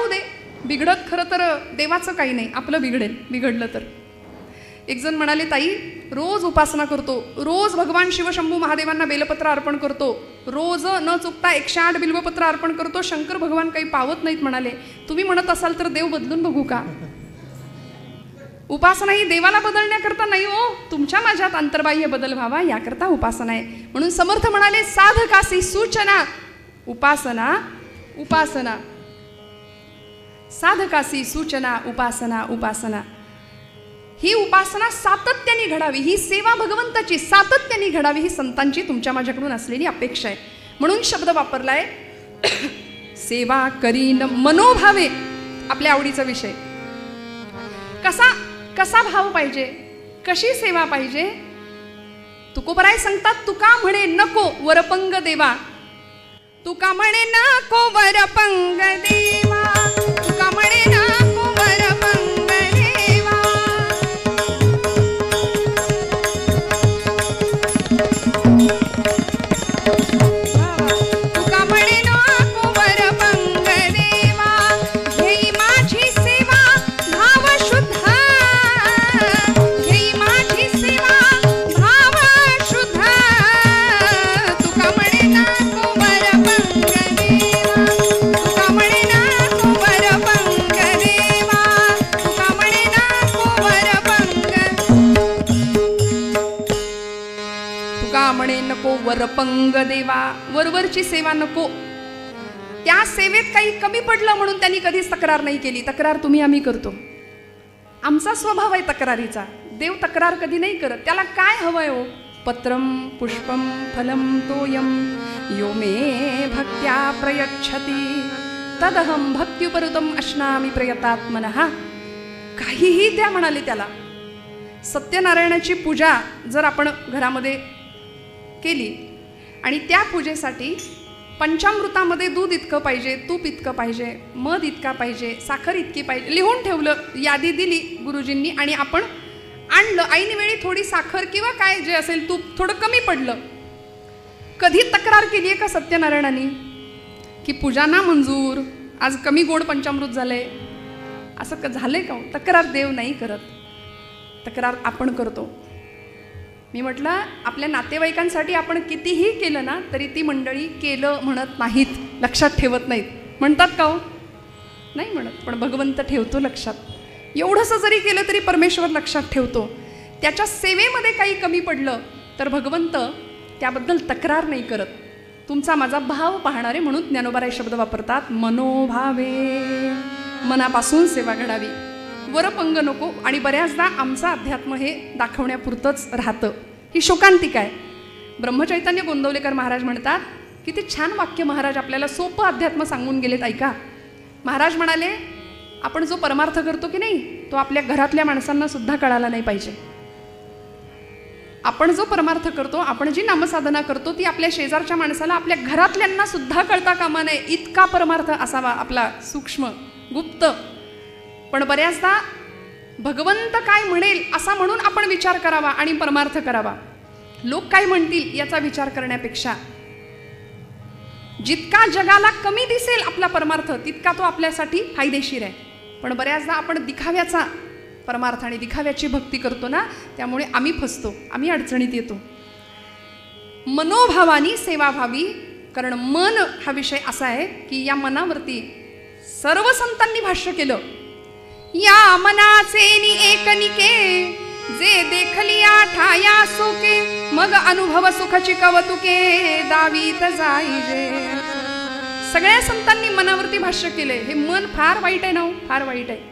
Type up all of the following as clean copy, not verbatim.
राहू दे, बिघडत खरं तर देवाचं काही नाही, आपलं बिघडेल बिघडलं तर. एक जण म्हणाले, ताई रोज उपासना करतो, रोज भगवान शिवशंभू महादेवांना बेलपत्र अर्पण करतो, रोज न चुकता 108 बिल्वपत्र अर्पण करतो, शंकर भगवान काही पावत नाहीत. म्हणाले, तुम्ही म्हणत असाल तर देव बदलून बघू का? उपासना ही देवाला बदलण्याकरता नाही हो, तुमच्या माझ्यात अंतर्बाह्य बदल व्हावा याकरता उपासना आहे. म्हणून समर्थ म्हणाले, साधकासी सूचना उपासना उपासना, साधकासी सूचना उपासना उपासना. ही उपासना सातत्याने घडावी, ही सेवा भगवंताची सातत्याने घडावी, ही संतांची तुमच्या माझ्याकडून असलेली अपेक्षा आहे. म्हणून शब्द वापरलाय, सेवा करीन मनोभावे. आपल्या आवडीचा विषय. कसा भाव पाहिजे, कशी सेवा पाहिजे? तुकोबराय सांगतात, तुका म्हणे नको वरपंग देवा, तुका म्हणे नको वरपंग देवा, तुका म्हणे नको वरपंग देवा. तुका म्हणे नको वरपंग देवा, घेई माझी सेवा भाव शुद्ध, घेई माझी सेवा भाव शुद्ध. तुका म्हणे नको वरपंग देवा, तुका म्हणे नको वरपंग देवा, तुका म्हणे नको वरपंग, तुका म्हणे नको वरपंग देवा. वरवरची सेवा नको. त्या सेवेत काही कमी पडलं म्हणून त्यांनी कधीच तक्रार नाही केली. तक्रार तुम्ही आम्ही करतो, आमचा स्वभाव आहे तक्रारीचा. देव तक्रार कधी नाही करत. त्याला काय हवंय हो? पत्रम पुष्पम फलम तोयम यो मे भक्त्या प्रयच्छति तदहम भक्त्युपरुतम अश्नामी प्रयतात्मनः. काहीही द्या म्हणाले त्याला. सत्यनारायणाची पूजा जर आपण घरामध्ये केली आणि त्या पूजेसाठी पंचामृतामध्ये दूध इतकं पाहिजे, तूप इतकं पाहिजे, मध इतका पाहिजे, साखर इतकी पाहिजे, लिहून ठेवलं, यादी दिली गुरुजींनी आणि आपण आणलं, ऐन वेळी थोडी साखर किंवा काय जे असेल तूप थोडं कमी पडलं, कधी तक्रार केली आहे का सत्यनारायणाने की पूजा ना मंजूर, आज कमी गोड पंचामृत झालंय, असं झालंय का? तक्रार देव नाही करत, तक्रार आपण करतो. मी म्हटलं, आपल्या नातेवाईकांसाठी आपण कितीही केलं ना तरी ती मंडळी केलं म्हणत नाहीत, लक्षात ठेवत नाहीत. म्हणतात का हो? नाही म्हणत. पण भगवंत ठेवतो लक्षात. एवढंसं जरी केलं तरी परमेश्वर लक्षात ठेवतो. त्याच्या सेवेमध्ये काही कमी पडलं तर भगवंत त्याबद्दल तक्रार नाही करत. तुमचा माझा भाव पाहणारे, म्हणून ज्ञानोबाराय शब्द वापरतात, मनोभावे. मनापासून सेवा घडावी, वरपंग नको. आणि बऱ्याचदा आमचं अध्यात्म हे दाखवण्यापुरतंच राहतं. ही शोकांतिका आहे. ब्रह्मचैतन्य गोंदवलेकर महाराज म्हणतात, किती छान वाक्य महाराज आपल्याला सोपं अध्यात्म सांगून गेलेत, ऐका. महाराज म्हणाले, आपण जो परमार्थ करतो की नाही तो आपल्या घरातल्या माणसांना सुद्धा कळाला नाही पाहिजे. आपण जो परमार्थ करतो, आपण जी नामसाधना करतो ती आपल्या शेजारच्या माणसाला, आपल्या घरातल्यांना सुद्धा कळता कामा नये, इतका परमार्थ असावा आपला, सूक्ष्म गुप्त. पण बऱ्याचदा भगवंत काय म्हणेल असा म्हणून आपण विचार करावा आणि परमार्थ करावा. लोक काय म्हणतील याचा विचार करण्यापेक्षा जितका जगाला कमी दिसेल आपला परमार्थ तितका तो आपल्यासाठी फायदेशीर आहे. पण बऱ्याचदा आपण दिखाव्याचा परमार्थ आणि दिखाव्याची भक्ती करतो ना, त्यामुळे आम्ही फसतो, आम्ही अडचणीत येतो. मनोभावानी सेवा व्हावी. कारण मन हा विषय असा आहे की या मनावरती सर्व संतांनी भाष्य केलं. या मनाचे एकनिके जे देखलिया ठाया सुके, मग अनुभव सुखाची कवतुके दावीत जाईजे. सगळ्या संतांनी मनावरती भाष्य केले. हे मन फार वाईट आहे ना, फार वाईट आहे.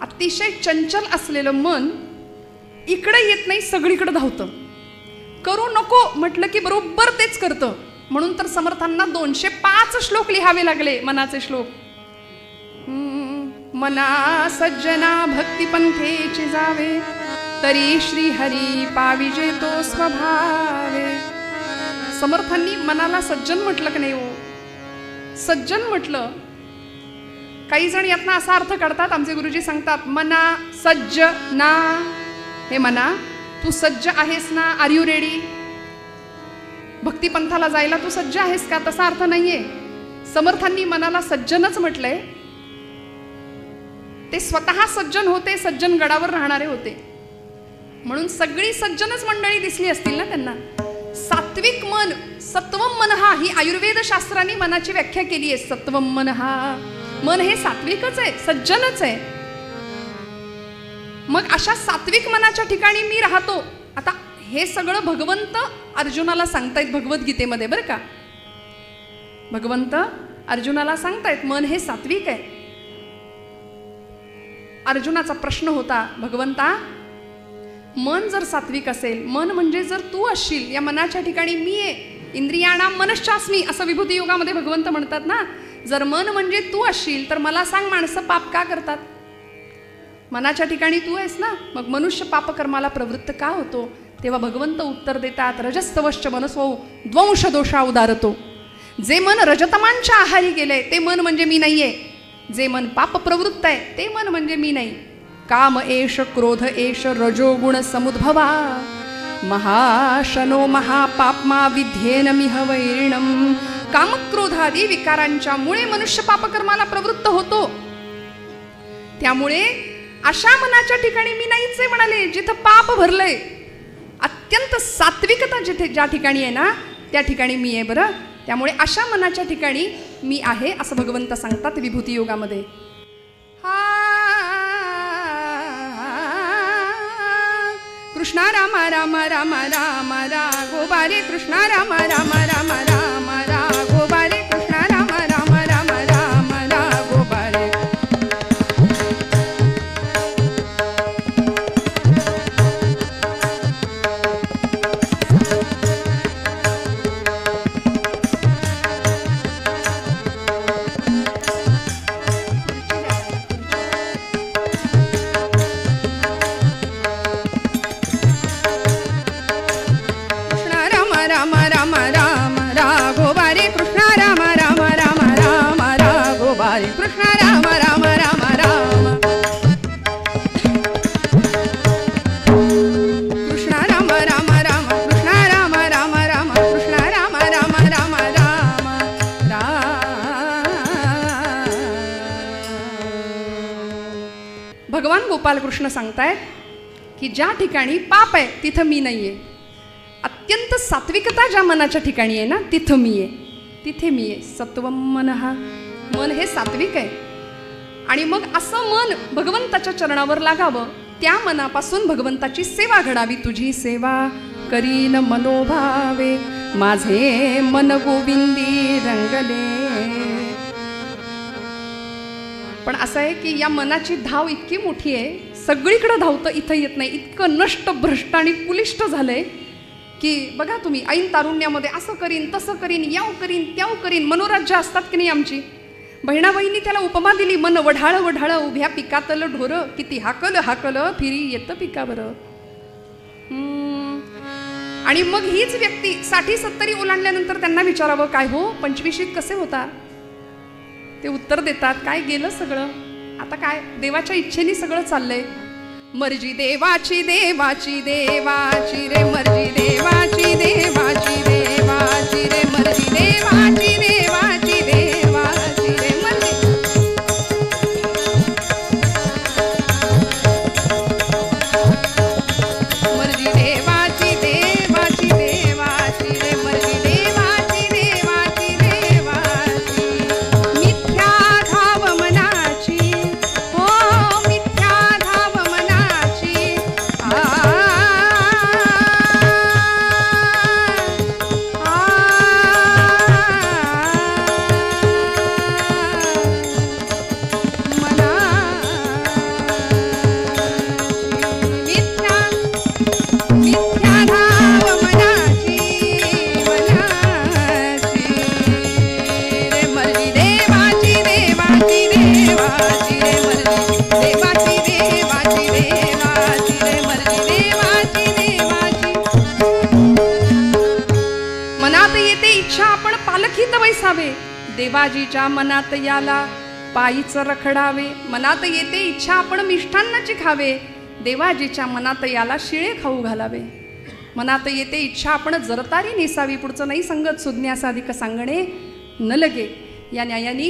अतिशय चंचल असलेलं मन इकडे येत नाही, सगळीकडे धावतं. करू नको म्हटलं की बरोबर तेच करतं. म्हणून तर समर्थांना 205 श्लोक लिहावे लागले, मनाचे श्लोक. मना सज्जना भक्तिपंथेची जावे, तरी श्री हरी पाविजे तो स्वभावे. समर्थांनी मनाला सज्जन म्हटलं की नाही हो? सज्जन म्हटलं. काही जण यातनं असा अर्थ काढतात, आमचे गुरुजी सांगतात, मना सज्ज ना. हे मना, तू सज्ज आहेस ना? R you ready? भक्तिपंथाला जायला तू सज्ज आहेस का? तसा अर्थ नाहीये. समर्थांनी मनाला सज्जनच म्हटलंय. ते स्वतः सज्जन होते, सज्जन गडावर राहणारे होते, म्हणून सगळी सज्जनच मंडळी दिसली असतील ना त्यांना. सात्विक मन, सत्वम मनहा, ही आयुर्वेद शास्त्राने मनाची व्याख्या केली आहे. सत्वम मनहा, मन हे सात्विकच आहे, सज्जनच आहे. मग अशा सात्विक मनाच्या ठिकाणी मी राहतो. आता हे सगळं भगवंत अर्जुनाला सांगतायत भगवद्गीतेमध्ये, बरं का. भगवंत अर्जुनाला सांगतायत मन हे सात्विक आहे. अर्जुनाचा प्रश्न होता, भगवंता मन जर सात्विक असेल, मन म्हणजे जर तू असशील, या मनाच्या ठिकाणी मी आहे, इंद्रियाणाम मनश्चास्मी असं विभूती योगामध्ये भगवंत म्हणतात ना. जर मन म्हणजे तू असशील तर मला सांग, माणसं पाप का करतात? मनाच्या ठिकाणी तू आहेस ना, मग मनुष्य पापकर्माला प्रवृत्त का होतो? तेव्हा भगवंत उत्तर देतात, रजस्तवश्च मनसो द्वंश दोषा उदारतो. जे मन रजतमांच्या आहारी गेलंय ते मन म्हणजे मी नाहीये. जे मन पाप प्रवृत्त आहे ते मन म्हणजे मी नाही. काम एष क्रोध एष रजोगुण समुद्भवा महाशनो महापाप्मा विध्येन मिह वैरिणम. कामक्रोधादी विकारांच्या मुळे मनुष्य पापकर्माला प्रवृत्त होतो. त्यामुळे अशा मनाच्या ठिकाणी मी नाहीच आहे म्हणाले, जिथं पाप भरलंय. अत्यंत सात्विकता जिथे ज्या ठिकाणी आहे ना, त्या ठिकाणी मी आहे. बरं, त्यामुळे अशा मनाच्या ठिकाणी मी आहे असं भगवंत सांगतात विभूती योगामध्ये. कृष्णा राम राम राम राम राघोबारे, कृष्णा राम राम राम राम राघोबारे, कृष्णा राम राम राम राम राघोबारे. भगवान गोपालकृष्ण सांगतायत की ज्या ठिकाणी पाप आहे तिथं मी नाहीये. अत्यंत सात्विकता ज्या मनाच्या ठिकाणी आहे ना, तिथं मी आहे, तिथे मी आहे. सत्वम मनहा, मन हे सात्विक आहे. आणि मग असं मन भगवंताच्या चरणावर लागावं. त्या मनापासून भगवंताची सेवा घडावी. तुझी सेवा करीन मनोभावे, माझे मन गोविंदी रंगले. पण असं आहे की या मनाची धाव इतकी मोठी आहे, सगळीकडे धावतं, इथं येत नाही. इतकं नष्ट भ्रष्ट आणि कुलिष्ट झालंय की बघा तुम्ही, ऐन तारुण्यामध्ये असं करीन तसं करीन, याव करीन त्याव करीन, मनोराज्य असतात की नाही आमची. बहिणा बहिणी त्याला उपमा दिली, मन वढाळ वढाळ उभ्या पिकातल ढोर, किती हाकल हाकल फिरी येतं पिकावर. आणि मग हीच व्यक्ती 60-70 ओलांडल्यानंतर त्यांना विचारावं, काय हो 25शीत कसे होता? ते उत्तर देतात, काय गेलं सगळं, आता काय देवाच्या इच्छेने सगळं चाललंय. मर्जी देवाची देवाची देवाची रे, मर्जी देवाची देवाची देवाची रे, मर्जी देवाची देवाची देवाची रे, मर्जी. मर्जी देवाची देवाची देवाची रे, मर्जी देवाची देवाची देवाची. मिथ्या धाव मनाची, हो मिथ्या धाव मनाची. मनात येते इच्छा आपण पालखीत बैसावे, देवाजीच्या मनात याला पायीच रखडावे. मनात येते इच्छा आपण मिष्ठान्नाची खावे, देवाजीच्या मनात याला शिळे खाऊ घालावे. मनात येते इच्छा आपण जरतारी नेसावी, पुढचं नाही संगत सुज्ञासाधिक सांगणे न लगे. या न्यायाने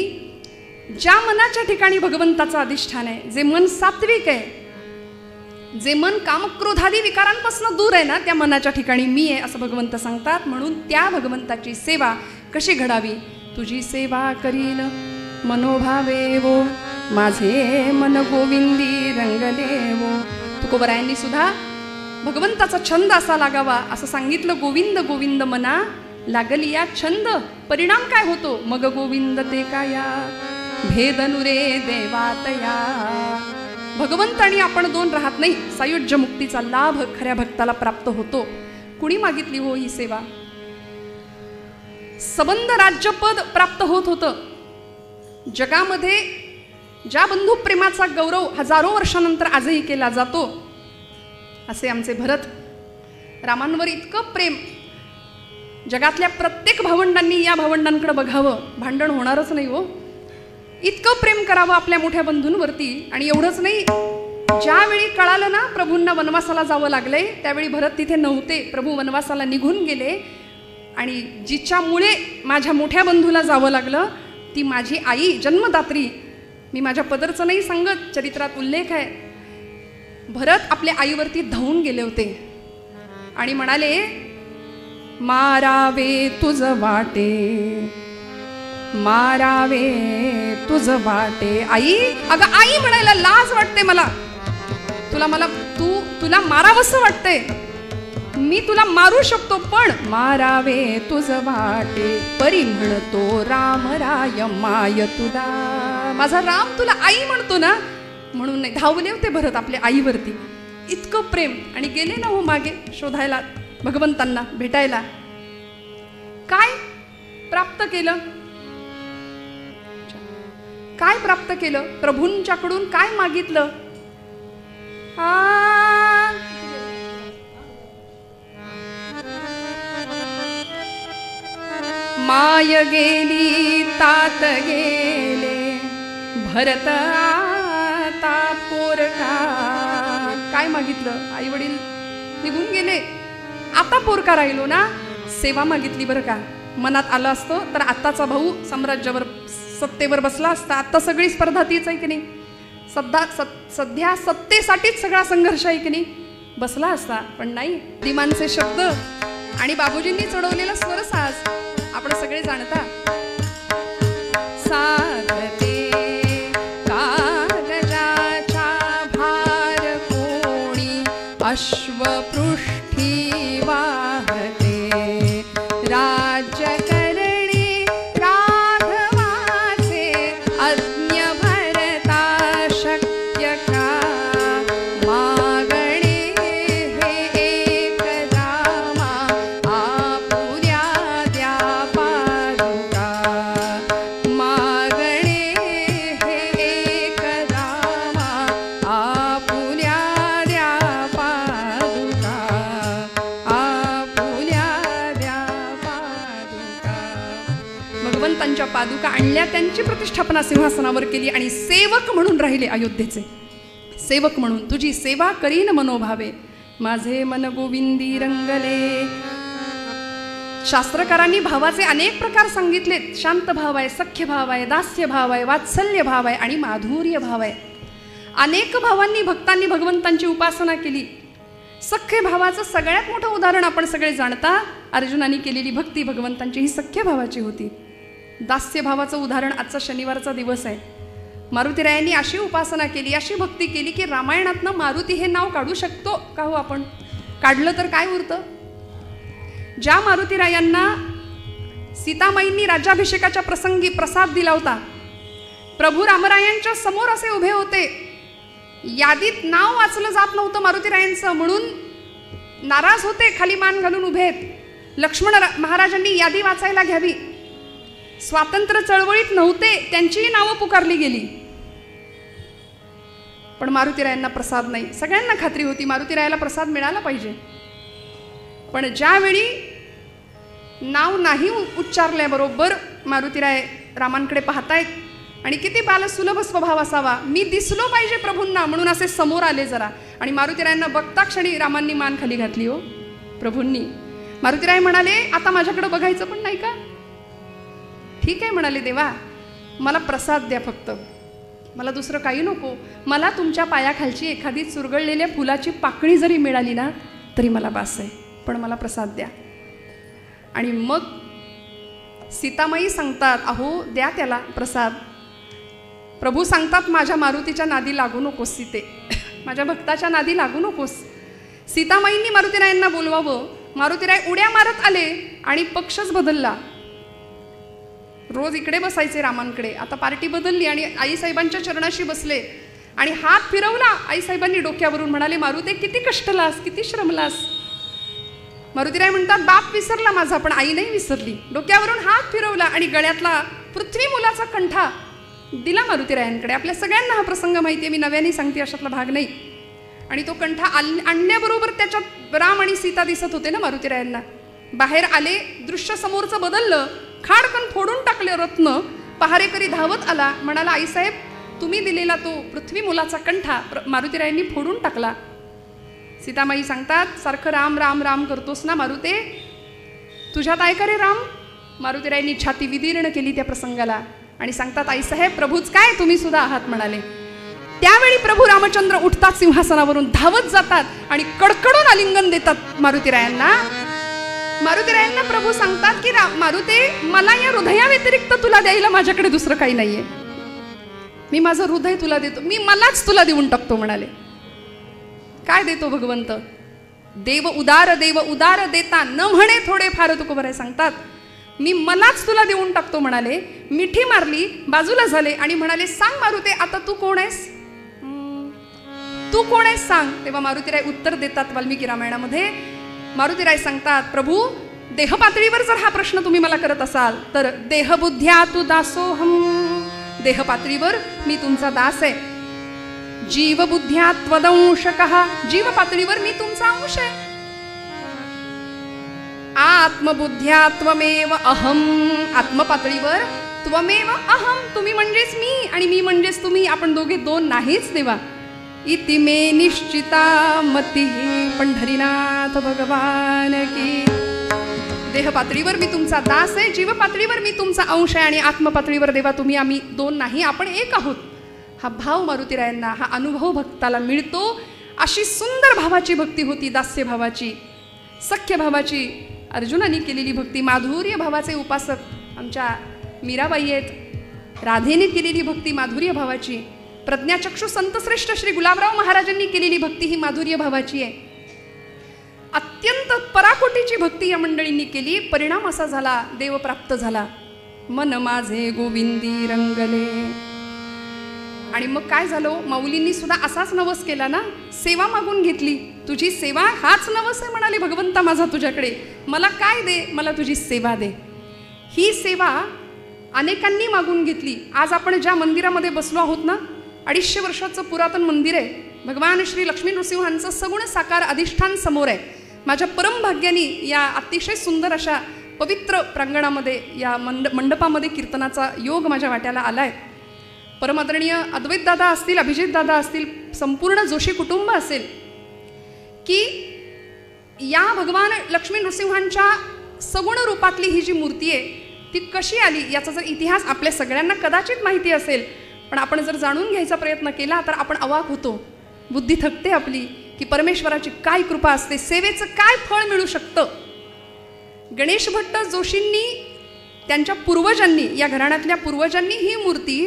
ज्या मनाच्या ठिकाणी भगवंताचं अधिष्ठान आहे, जे मन सात्विक आहे, जे मन कामक्रोधादी विकारांपासून दूर आहे ना, त्या मनाच्या ठिकाणी मी आहे असं भगवंत सांगतात. म्हणून त्या भगवंताची सेवा कशी घडावी? तुझी सेवा करीन मनोभावे वो, माझे मन गोविंदी रंगले वो. तुकोबरायांनी सुद्धा भगवंताचा छंद असा लागावा असं सांगितलं. गोविंद गोविंद मना लागली या छंद, परिणाम काय होतो? मग गोविंद ते काया भेदनुरे देवातया. भगवंत आणि आपण दोन राहत नाही, सायुज्य मुक्तीचा लाभ खऱ्या भक्ताला प्राप्त होतो. कुणी मागितली हो ही सेवा? सबंध राज्यपद प्राप्त होत होतं. जगामध्ये ज्या बंधू प्रेमाचा गौरव हजारो वर्षानंतर आजही केला जातो, असे आमचे भरत. रामांवर इतकं प्रेम, जगातल्या प्रत्येक भावंडांनी या भावंडांकडे बघावं, भांडण होणारच नाही हो. इतकं प्रेम करावं आपल्या मोठ्या बंधूंवरती. आणि एवढंच नाही, ज्यावेळी कळालं ना प्रभूंना वनवासाला जावं लागलंय, त्यावेळी भरत तिथे नव्हते. प्रभू वनवासाला निघून गेले आणि जिच्यामुळे माझ्या मोठ्या बंधूला जावं लागलं ती माझी आई जन्मदात्री. मी माझ्या पदरचं नाही सांगत, चरित्रात उल्लेख आहे. भरत आपल्या आईवरती धावून गेले होते आणि म्हणाले, मारावे तुझ वाटे, मारावे तुझ वाटे. आई, अगं आई म्हणायला लाज वाटते मला. तुला मारावंसं वाटतंय, मी तुला मारू शकतो, पण मारावे तुझ वाटे. परी म्हणतो राम राय माय तुला. माझा राम तुला आई म्हणतो ना, म्हणून नाही. धावले होते भरत आपल्या आईवरती. इतकं प्रेम. आणि गेले ना हो मागे शोधायला भगवंतांना भेटायला. काय प्राप्त केलं? काय प्राप्त केलं? प्रभूंच्याकडून काय मागितलं? माय गेली तात गेले भरत आता पोरका. काय मागितलं? आई वडील निघून गेले, आता पोरका राहिलो ना. सेवा मागितली बरं का. मनात आलं असतं तर आत्ताचा भाऊ सम्राज्यावर सत्तेवर बसला असता. आत्ता सगळी स्पर्धा तीच आहे की नाही. सध्या सत्तेसाठीच सगळा संघर्ष आहे की नाही. बसला असता, पण नाही. दिमानचे शब्द आणि बाबूजींनी चढवलेला स्वरसाज आपण सगळे जाणता. साधते कागजाचा भार कोणी अश्वपृष्ठी वाहते. राज्य करणे राघवाचे अज्ञ भरता शक्य का. मागणे हे एक रामा आपुल्या द्या पादुका. मागणे हे एक रामा आपुल्या द्या पादुका. आपुल्या द्या पादुका. भगवंतांच्या पादुका आणल्या, त्यांची प्रतिष्ठापना सिंहासनावर केली आणि सेवक म्हणून राहिले अयोध्येचे. सेवक म्हणून तुझी सेवा करीन मनोभावे, माझे मन गोविंदी रंगले. शास्त्रकारांनी भावाचे अनेक प्रकार सांगितलेत. शांत भाव आहे, सख्य भाव आहे, दास्य भाव आहे, वात्सल्य भाव आहे आणि माधुर्य भाव आहे. अनेक भावांनी भक्तांनी भगवंतांची उपासना केली. सख्य भावाचं सगळ्यात मोठं उदाहरण आपण सगळे जाणता. अर्जुनाने केलेली भक्ती भगवंतांची ही सख्य भावाची होती. दास्य भावाचं उदाहरण आजचा शनिवारचा दिवस आहे. मारुतीरायांनी अशी उपासना केली, अशी भक्ती केली की रामायणातनं मारुती हे नाव काढू शकतो का हो आपण? काढलं तर काय उरतं? ज्या मारुतीरायांना सीतामाईंनी राज्याभिषेकाच्या प्रसंगी प्रसाद दिला होता, प्रभू रामरायांच्या समोर असे उभे होते, यादीत नाव वाचलं जात नव्हतं मारुतीरायांचं म्हणून नाराज होते, खाली मान घालून उभे आहेत. लक्ष्मण महाराजांनी यादी वाचायला घ्यावी. स्वातंत्र्य चळवळीत नव्हते, त्यांचीही नावं पुकारली गेली. पण मारुतीरायांना प्रसाद नाही. सगळ्यांना खात्री होती मारुतीरायाला प्रसाद मिळाला पाहिजे. पण ज्यावेळी नाव नाही उच्चारल्याबरोबर मारुतीराय रामांकडे पाहतायत आणि किती बालसुलभ स्वभाव असावा, मी दिसलो पाहिजे प्रभूंना म्हणून असे समोर आले जरा. आणि मारुतीरायांना बघता क्षणी रामांनी मान खाली घातली हो प्रभूंनी. मारुतीराय म्हणाले, आता माझ्याकडे बघायचं पण नाही का? ठीक आहे म्हणाले देवा, मला प्रसाद द्या फक्त, मला दुसरं काही नको. मला तुमच्या पायाखालची एखादी चुरगळलेल्या फुलाची पाकळी जरी मिळाली ना तरी मला बास आहे, पण मला प्रसाद द्या. आणि मग सीतामाई सांगतात, अहो द्या त्याला प्रसाद. प्रभू सांगतात, माझ्या मारुतीच्या नादी लागू नकोस सीते, माझ्या भक्ताच्या नादी लागू नकोस. सीतामाईंनी मारुतीरायांना बोलवावं. मारुतीराय उड्या मारत आले आणि पक्षच बदलला. रोज इकडे बसायचे रामांकडे, आता पार्टी बदलली आणि आईसाहेबांच्या चरणाशी बसले आणि हात फिरवला. आईसाहेबांनी डोक्यावरून म्हणाले, मारुते किती कष्टलास, किती श्रमलास. मारुतीराय म्हणतात, बाप विसरला माझा पण आई नाही विसरली. डोक्यावरून हात फिरवला आणि गळ्यातला पृथ्वी मुलाचा कंठा दिला मारुतीरायांकडे. आपल्या सगळ्यांना हा प्रसंग माहिती आहे, मी नव्याने सांगते, अशातला भाग नाही. आणि तो कंठा आणण्याबरोबर त्याच्यात राम आणि सीता दिसत होते ना मारुतीरायांना. बाहेर आले, दृश्य समोरचं बदललं, खाडकन फोडून टाकले रत्न. पहारेकरी धावत आला, म्हणाला, आईसाहेब तुम्ही दिलेला तो पृथ्वी मुलाचा कंठा मारुतीरायांनी फोडून टाकला. सीतामाई सांगतात, सारखं राम राम राम करतोस ना मारुते, तुझ्यात आहे का रे राम. मारुतीरायांनी छाती विदीर्ण केली त्या प्रसंगाला आणि सांगतात, आईसाहेब प्रभूच काय, तुम्ही सुद्धा आहात म्हणाले. त्यावेळी प्रभू रामचंद्र उठतात सिंहासनावरून, धावत जातात आणि कडकडून आलिंगन देतात मारुतीरायांना. मारुतीरायांना प्रभू सांगतात की मारुते, मला या हृदयाव्यतिरिक्त तुला द्यायला माझ्याकडे दुसरं काही नाहीये, मी माझं हृदय तुला देतो, मी मलाच तुला देऊन टाकतो म्हणाले. काय देतो भगवंत. देव उदार देता न म्हणे थोडे फार तुकोबराय सांगतात, मी मलाच तुला देऊन टाकतो म्हणाले. मिठी मारली, बाजूला झाले आणि म्हणाले, सांग मारुते आता तू कोण आहेस, तू कोण आहेस सांग. तेव्हा मारुतीराय उत्तर देतात वाल्मिकी रामायणामध्ये. मारुतीराय सांगतात, प्रभू देह पातळीवर जर हा प्रश्न तुम्ही मला करत असाल तर देहबुद्ध्या तू दासोहम, देह पातळीवर मी तुमचा दास आहे. जीवबुद्ध्या त्वदंशकः, जीव पातळीवर मी तुमचा अंश आहे. आत्मबुद्ध्या त्वमेव अहम, आत्मपातळीवर त्वमेव अहम, तुम्ही म्हणजेच मी आणि मी म्हणजेच तुम्ही, आपण दोघे दोन नाहीच देवा. इति मे निश्चिता मती, पंढरीनाथ भगवान की. देह पातळीवर मी तुमचा दास आहे, जीव पातळीवर मी तुमचा अंश आहे आणि आत्मपातळीवर देवा तुम्ही आम्ही दोन नाही, आपण एक आहोत. हा भाव मारुतीरायांना, हा अनुभव भक्ताला मिळतो. अशी सुंदर भावाची भक्ती होती, दास्य भावाची, सख्य भावाची, अर्जुनाने केलेली भक्ती. माधुर्य भावाचे उपासक आमच्या मीराबाई आहेत. राधेने केलेली भक्ती माधुर्य भावाची. प्रज्ञाचक्षु संतश्रेष्ठ श्री गुलाबराव महाराजांनी केलेली भक्ती ही माधुर्य भावाची आहे. अत्यंत पराकोटीची भक्ती या मंडळींनी केली. परिणाम असा झाला, देव प्राप्त झाला. मन माझे गोविंदी रंगले. आणि मग काय झालं, माऊलींनी सुद्धा असाच नवस केला ना, सेवा मागून घेतली. तुझी सेवा हाच नवस आहे म्हणाले भगवंता माझा तुझ्याकडे, मला काय दे, मला तुझी सेवा दे. ही सेवा अनेकांनी मागून घेतली. आज आपण ज्या मंदिरामध्ये बसलो आहोत ना, 250 वर्षाचं पुरातन मंदिर आहे. भगवान श्री लक्ष्मी नृसिंहांचं सगुण साकार अधिष्ठान समोर आहे. माझ्या परमभाग्याने या अतिशय सुंदर अशा पवित्र प्रांगणामध्ये, या मंडपामध्ये कीर्तनाचा योग माझ्या वाट्याला आलाय. परमादरणीय अद्वैत दादा असतील, अभिजित दादा असतील, संपूर्ण जोशी कुटुंब असेल, की या भगवान लक्ष्मी नृसिंहांच्या सगुण रूपातली ही जी मूर्ती आहे ती कशी आली याचा जर इतिहास आपल्या सगळ्यांना कदाचित माहिती असेल, पण आपण जर जाणून घ्यायचा प्रयत्न केला तर आपण अवाक होतो. बुद्धी थकते आपली की परमेश्वराची काय कृपा असते, सेवेचं काय फळ मिळू शकतं. गणेश भट्ट जोशींनी, त्यांच्या पूर्वजांनी, या घराण्यातल्या पूर्वजांनी ही मूर्ती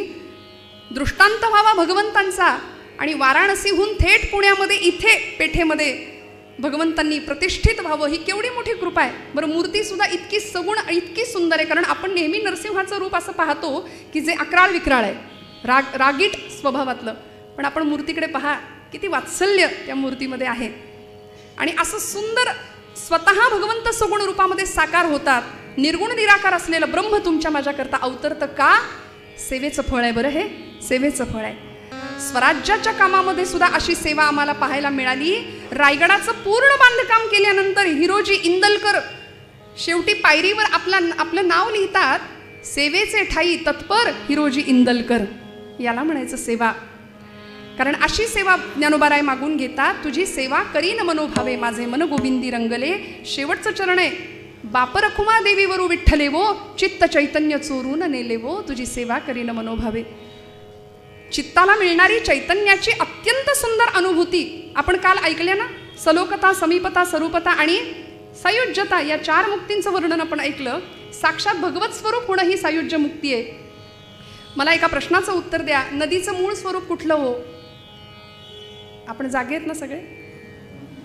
दृष्टांत व्हावा भगवंतांचा आणि वाराणसीहून थेट पुण्यामध्ये इथे पेठेमध्ये भगवंतांनी प्रतिष्ठित व्हावं, ही केवढी मोठी कृपा आहे. बरं, मूर्ती सुद्धा इतकी सगुण, इतकी सुंदर आहे. कारण आपण नेहमी नरसिंहाचं रूप असं पाहतो की जे अक्राळ विक्राळ आहे, रागीट स्वभावातलं, पण आपण मूर्तीकडे पहा, किती वात्सल्य त्या मूर्तीमध्ये आहे. आणि असं सुंदर स्वतः भगवंत सगुण रूपामध्ये साकार होतात. निर्गुण निराकार असलेलं ब्रह्म तुमच्या माझ्याकरता अवतरतं का? सेवेचं फळ आहे. बरं, हे सेवेचं फळ आहे. स्वराज्याच्या कामामध्ये सुद्धा अशी सेवा आम्हाला पाहायला मिळाली. रायगडाचं पूर्ण बांधकाम केल्यानंतर हिरोजी इंदलकर शेवटी पायरीवर आपलं नाव लिहितात, सेवेचे ठाई तत्पर हिरोजी इंदलकर. याला म्हणायचं सेवा. कारण अशी सेवा ज्ञानोबाराय मागून घेतात, तुझी सेवा करीन मनोभावे माझे मन गोविंदी रंगले. शेवटचं चरण आहे बाप रखुमा देवीवरू विठ्ठले वो, चित्त चैतन्य चोरून नेले वो, तुझी सेवा करीन मनोभावे. चित्ताला मिळणारी चैतन्याची अत्यंत सुंदर अनुभूती आपण काल ऐकल्या ना. सलोकता, समीपता, स्वरूपता आणि सायुज्यता या 4 मुक्तींचं वर्णन आपण ऐकलं. साक्षात भगवत स्वरूप होणं ही सायुज्य मुक्ती आहे. मला एका प्रश्नाचं उत्तर द्या. नदीचं मूळ स्वरूप कुठलं हो? आपण जागे आहेत ना सगळे?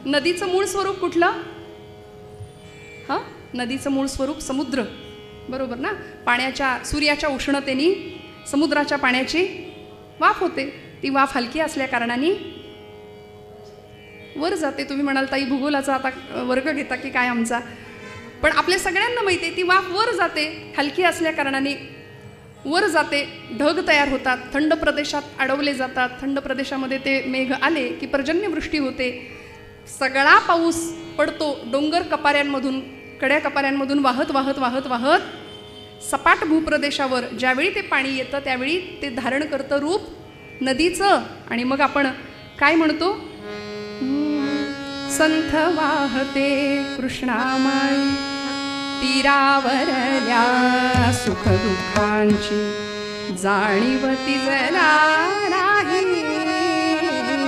नदीचं मूळ स्वरूप कुठलं? हां, नदीचं मूळ स्वरूप समुद्र, बरोबर ना. पाण्याच्या, सूर्याच्या उष्णतेने समुद्राच्या पाण्याची वाफ होते. ती वाफ हलकी असल्या कारणाने वर जाते. तुम्ही म्हणाल ताई भूगोलाचा आता वर्ग घेता की काय आमचा, पण आपल्या सगळ्यांना माहिती आहे ती वाफ वर जाते. हलकी असल्या कारणाने वर जाते, ढग तयार होतात, थंड प्रदेशात अडवले जातात. थंड प्रदेशामध्ये ते मेघ आले की पर्जन्यवृष्टी होते. सगळा पाऊस पडतो डोंगर कपाऱ्यांमधून, कड्या कपाऱ्यांमधून वाहत वाहत वाहत वाहत सपाट भूप्रदेशावर. ज्यावेळी ते पाणी येतं त्यावेळी ते धारण करतं रूप नदीचं. आणि मग आपण काय म्हणतो? संथ वाहते कृष्णामाई, तीरावरल्या सुख दुःखांची जाणीवती जरा नाही.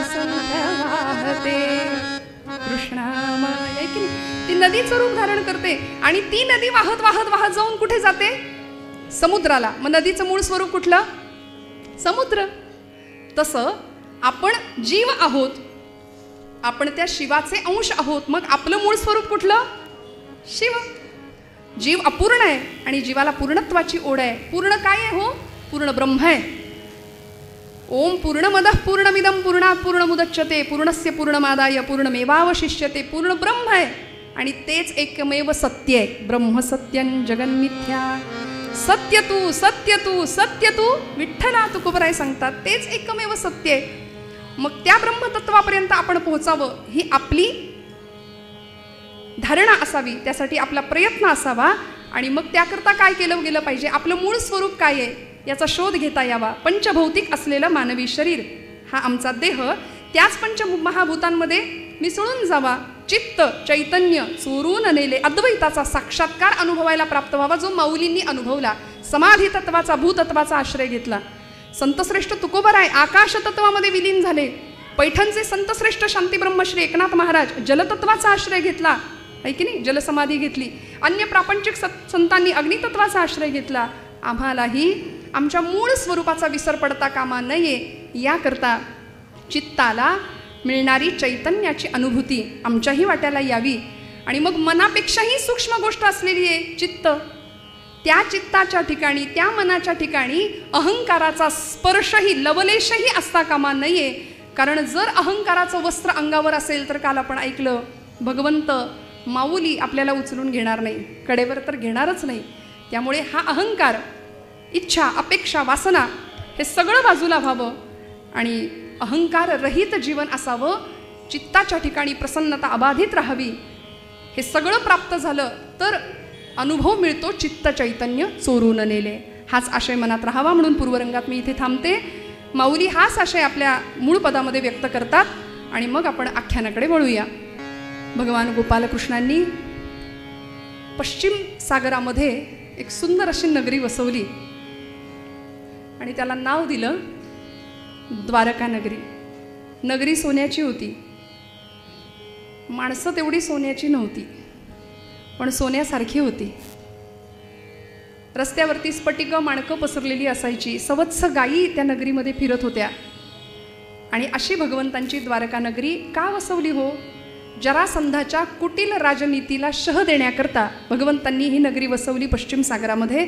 संथ वाहते कृष्णामाई, की ती नदीचं रूप धारण करते. आणि ती नदी वाहत वाहत वाहत जाऊन कुठे जाते? समुद्राला. मग नदीचं मूळ स्वरूप कुठलं? समुद्र. तसं आपण जीव आहोत, आपण त्या शिवाचे अंश आहोत. मग आपलं मूळ स्वरूप कुठलं? शिव. जीव अपूर्ण आहे आणि जीवाला पूर्णत्वाची ओढ आहे. पूर्ण काय आहे हो? पूर्ण ब्रह्म आहे. ओम पूर्णमदः पूर्णमिदं पूर्णात् पूर्णमुदच्यते पूर्णस्य पूर्णमादाय पूर्णमेवावशिष्यते. पूर्ण ब्रह्म आहे आणि तेच एकमेव सत्य आहे. ब्रह्म सत्यं जगन्मिथ्या. सत्य तू, सत्य तू, सत्य तू. विठ्ठला तुकोबराय सांगतात तेच एकमेव सत्य आहे. मग त्या ब्रह्मतत्वापर्यंत आपण पोहोचावं ही आपली धारणा असावी. त्यासाठी आपला प्रयत्न असावा. आणि मग त्याकरता काय केलं गेलं पाहिजे? आपलं मूळ स्वरूप काय आहे याचा शोध घेता यावा. पंचभौतिक असलेलं मानवी शरीर हा आमचा देह त्याच पंचमहाभूतांमध्ये मिसळून जावा. चित्त चैतन्य चोरून नेले. अद्वैताचा साक्षात्कार अनुभवायला प्राप्त व्हावा जो माऊलींनी अनुभवला. समाधी तत्वाचा, भूतत्वाचा आश्रय घेतला. संतश्रेष्ठ तुकोबराय आकाश तत्वामध्ये विलीन झाले. पैठणचे संतश्रेष्ठ शांती ब्रह्मश्री एकनाथ महाराज जलतत्वाचा आश्रय घेतला, आहे की नाही? जलसमाधी घेतली. अन्य प्रापंचिक संतांनी अग्नितत्वाचा आश्रय घेतला. आम्हालाही आमच्या मूळ स्वरूपाचा विसर पडता कामा नये याकरता चित्ताला मिळणारी चैतन्याची अनुभूती आमच्याही वाट्याला यावी. आणि मग मनापेक्षाही सूक्ष्म गोष्ट असलेली आहे चित्त. त्या चित्ताच्या ठिकाणी, त्या मनाच्या ठिकाणी अहंकाराचा स्पर्शही, लवलेशही असता कामा नये. कारण जर अहंकाराचं वस्त्र अंगावर असेल तर काल आपण ऐकलं भगवंत माऊली आपल्याला उचलून घेणार नाही, कडेवर तर घेणारच नाही. त्यामुळे हा अहंकार, इच्छा, अपेक्षा, वासना हे सगळं बाजूला व्हावं आणि अहंकार रहित जीवन असावं. चित्ताच्या ठिकाणी प्रसन्नता अबाधित राहावी. हे सगळं प्राप्त झालं तर अनुभव मिळतो चित्त चैतन्य चोरून नेले. हाच आशय मनात राहावा म्हणून पूर्वरंगात मी इथे थांबते. माऊली हाच आशय आपल्या मूळ पदामध्ये व्यक्त करतात आणि मग आपण आख्यानाकडे वळूया. भगवान गोपालकृष्णांनी पश्चिम सागरामध्ये एक सुंदर अशी नगरी वसवली आणि त्याला नाव दिलं द्वारका नगरी. नगरी सोन्याची होती, माणसं तेवढी सोन्याची नव्हती पण सोन्यासारखी होती. रस्त्यावरती स्फटिक माणकं पसरलेली असायची. सवत्स गायी त्या नगरीमध्ये फिरत होत्या. आणि अशी भगवंतांची द्वारका नगरी का वसवली हो? जरासंधाच्या कुटील राजनीतीला शह देण्याकरता भगवंतांनी ही नगरी वसवली पश्चिम सागरामध्ये.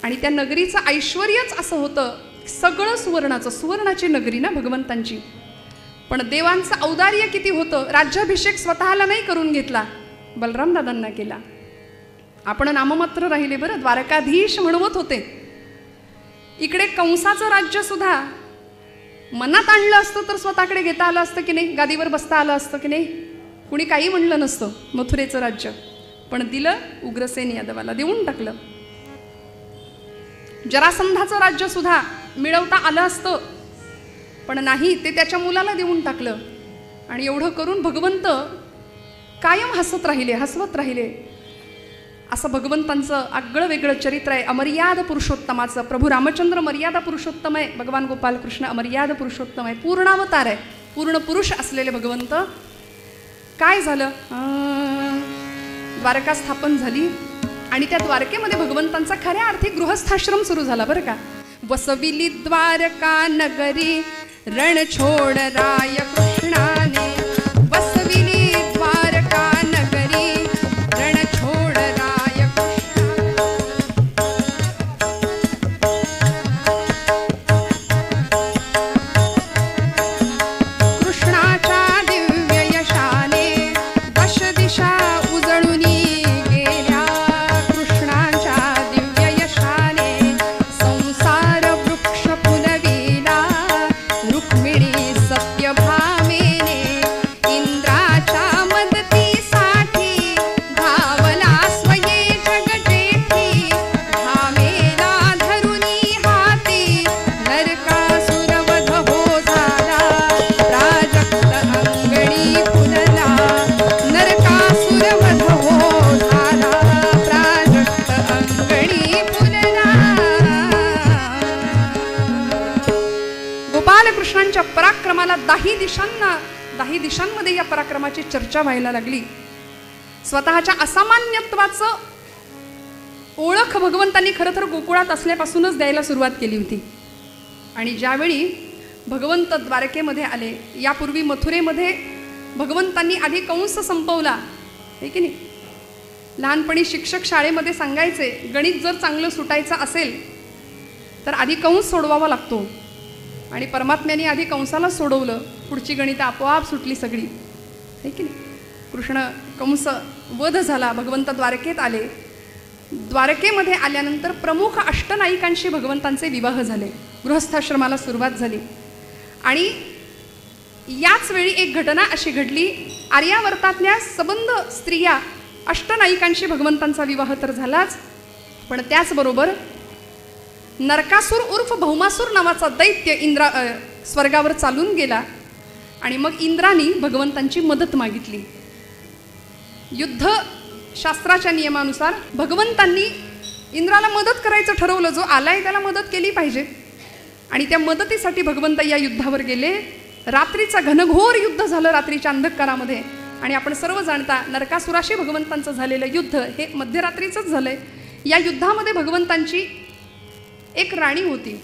आणि त्या नगरीचं ऐश्वर्यच असं होतं, सगळं सुवर्णाचं, सुवर्णाची नगरी ना भगवंतांची. पण देवांचं औदार्य किती होतं. राज्याभिषेक स्वतःला नाही करून घेतला, बलराम दादांना केला. आपण नाममात्र राहिले बरं, द्वारकाधीश म्हणवत होते. इकडे कंसाचं राज्य सुद्धा मनात आणलं असतं तर स्वतःकडे घेता आलं असतं की नाही, गादीवर बसता आलं असतं की नाही, कुणी काही म्हणलं नसतं. मथुरेचं राज्य पण दिलं उग्रसेन यादवाला, देऊन टाकलं. जरासंधाचं राज्य सुद्धा मिळवता आलं असतं पण नाही, ते त्याच्या मुलाला देऊन टाकलं. आणि एवढं करून भगवंत कायम हसत राहिले, हसवत राहिले. असं भगवंतांचं आगळं वेगळं चरित्र आहे. अमर्याद पुरुषोत्तमाचं. प्रभू रामचंद्र मर्यादा पुरुषोत्तम आहे, भगवान गोपालकृष्ण अमर्याद पुरुषोत्तम आहे, पूर्णावतार आहे, पूर्ण पुरुष असलेले भगवंत. काय झालं, द्वारका स्थापन झाली आणि त्या द्वारकेमध्ये भगवंतांचा खऱ्या अर्थी गृहस्थाश्रम सुरू झाला बरं का. वसविली द्वारका नगरी रणछोड राय कृष्णाने, वसविली द्वारका नगरी रणछोड राय कृष्णाच्या दिव्य यशाने दश दिशा उजळुनी गेल्या. कृष्णाच्या दिव्य यशाने संसार वृक्ष फुलविला. रुक्मिणी सत्यभामेने इंद्राच्या मदतीसाठी धावला स्वये जगजेठी. भामेला धरुनी हाती नरकासुरवध हो झाला. प्राजक्त अंगणी फुलला नरकासुरवध हो झाला. प्राजक्त अंगणी फुलला. गोपालकृष्णांच्या पराक्रमाला दाही दिशांमध्ये या पराक्रमाची चर्चा व्हायला लागली. स्वतःच्या असामान्यत्वाचं ओळख भगवंतांनी खरं तर गोकुळात असल्यापासूनच द्यायला सुरुवात केली होती. आणि ज्यावेळी भगवंत द्वारकेमध्ये आले, यापूर्वी मथुरेमध्ये भगवंतांनी आधी कंस संपवला, हे की नाही. लहानपणी शिक्षक शाळेमध्ये सांगायचे, गणित जर चांगलं सुटायचं असेल तर आधी कंस सोडवावा लागतो. आणि परमात्म्याने आधी कंसाला सोडवलं, पुढची गणितं आपोआप सुटली सगळी, हे की नाही. कृष्ण कंस वध झाला, भगवंत द्वारकेत आले. द्वारकेमध्ये आल्यानंतर प्रमुख अष्टनायिकांशी भगवंतांचे विवाह झाले, गृहस्थाश्रमाला सुरुवात झाली. आणि याच वेळी एक घटना अशी घडली, आर्यावर्तातल्या सबंध स्त्रिया अष्टनायिकांशी भगवंतांचा विवाह तर झालाच, पण त्याचबरोबर नरकासूर उर्फ भौमासूर नावाचा दैत्य स्वर्गावर चालून गेला. आणि मग इंद्रानी भगवंतांची मदत मागितली. युद्ध शास्त्राच्या नियमानुसार भगवंतांनी इंद्राला मदत करायचं ठरवलं. जो आलाय त्याला मदत केली पाहिजे. आणि त्या मदतीसाठी भगवंत या युद्धावर गेले. रात्रीचा घनघोर युद्ध झालं, रात्रीच्या अंधकारामध्ये. आणि आपण सर्व जाणता नरकासुराशी भगवंतांचं झालेलं युद्ध हे मध्यरात्रीचंच झालंय. या युद्धामध्ये भगवंतांची एक राणी होती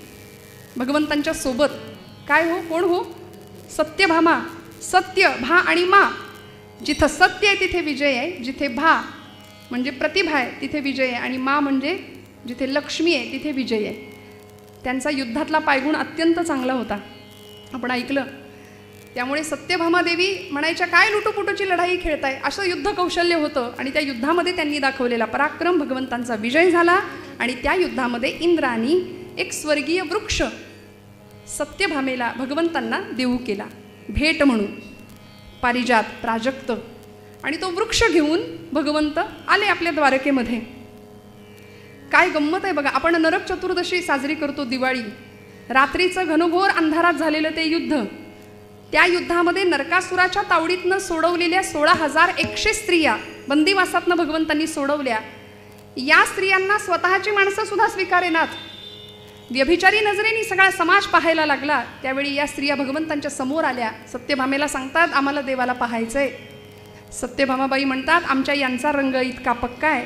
भगवंतांच्या सोबत. काय हो, कोण हो? सत्यभामा. सत्य, भा आणि मा. जिथं सत्य आहे तिथे विजय आहे, जिथे भा म्हणजे प्रतिभा आहे तिथे विजय आहे, आणि मा म्हणजे जिथे लक्ष्मी आहे तिथे विजय आहे. त्यांचा युद्धातला पायगुण अत्यंत चांगला होता, आपण ऐकलं. त्यामुळे सत्यभामा देवी म्हणायच्या, काय लुटूपुटूची लढाई खेळताय, असं युद्ध कौशल्य होतं. आणि त्या युद्धामध्ये त्यांनी दाखवलेला पराक्रम, भगवंतांचा विजय झाला. आणि त्या युद्धामध्ये इंद्रानी एक स्वर्गीय वृक्ष सत्यभामेला भगवंतांना देऊ केला भेट म्हणून, पारिजात, प्राजक्त. आणि तो वृक्ष घेऊन भगवंत आले आपल्या द्वारकेमध्ये. काय गंमत आहे बघा. आपण नरक चतुर्दशी साजरी करतो, दिवाळी. रात्रीचं घनघोर अंधारात झालेलं ते युद्ध, त्या युद्धामध्ये नरकासुराच्या तावडीतनं सोडवलेल्या 16,100 स्त्रिया बंदिवासातनं भगवंतांनी सोडवल्या. या स्त्रियांना स्वतःची माणसं सुद्धा स्वीकारेनात. व्यभिचारी नजरेने सगळा समाज पाहायला लागला. त्यावेळी या स्त्रिया भगवंतांच्या समोर आल्या. सत्यभामेला सांगतात, आम्हाला देवाला पाहायचंय. सत्यभामाबाई म्हणतात, आमच्या यांचा रंग इतका पक्का आहे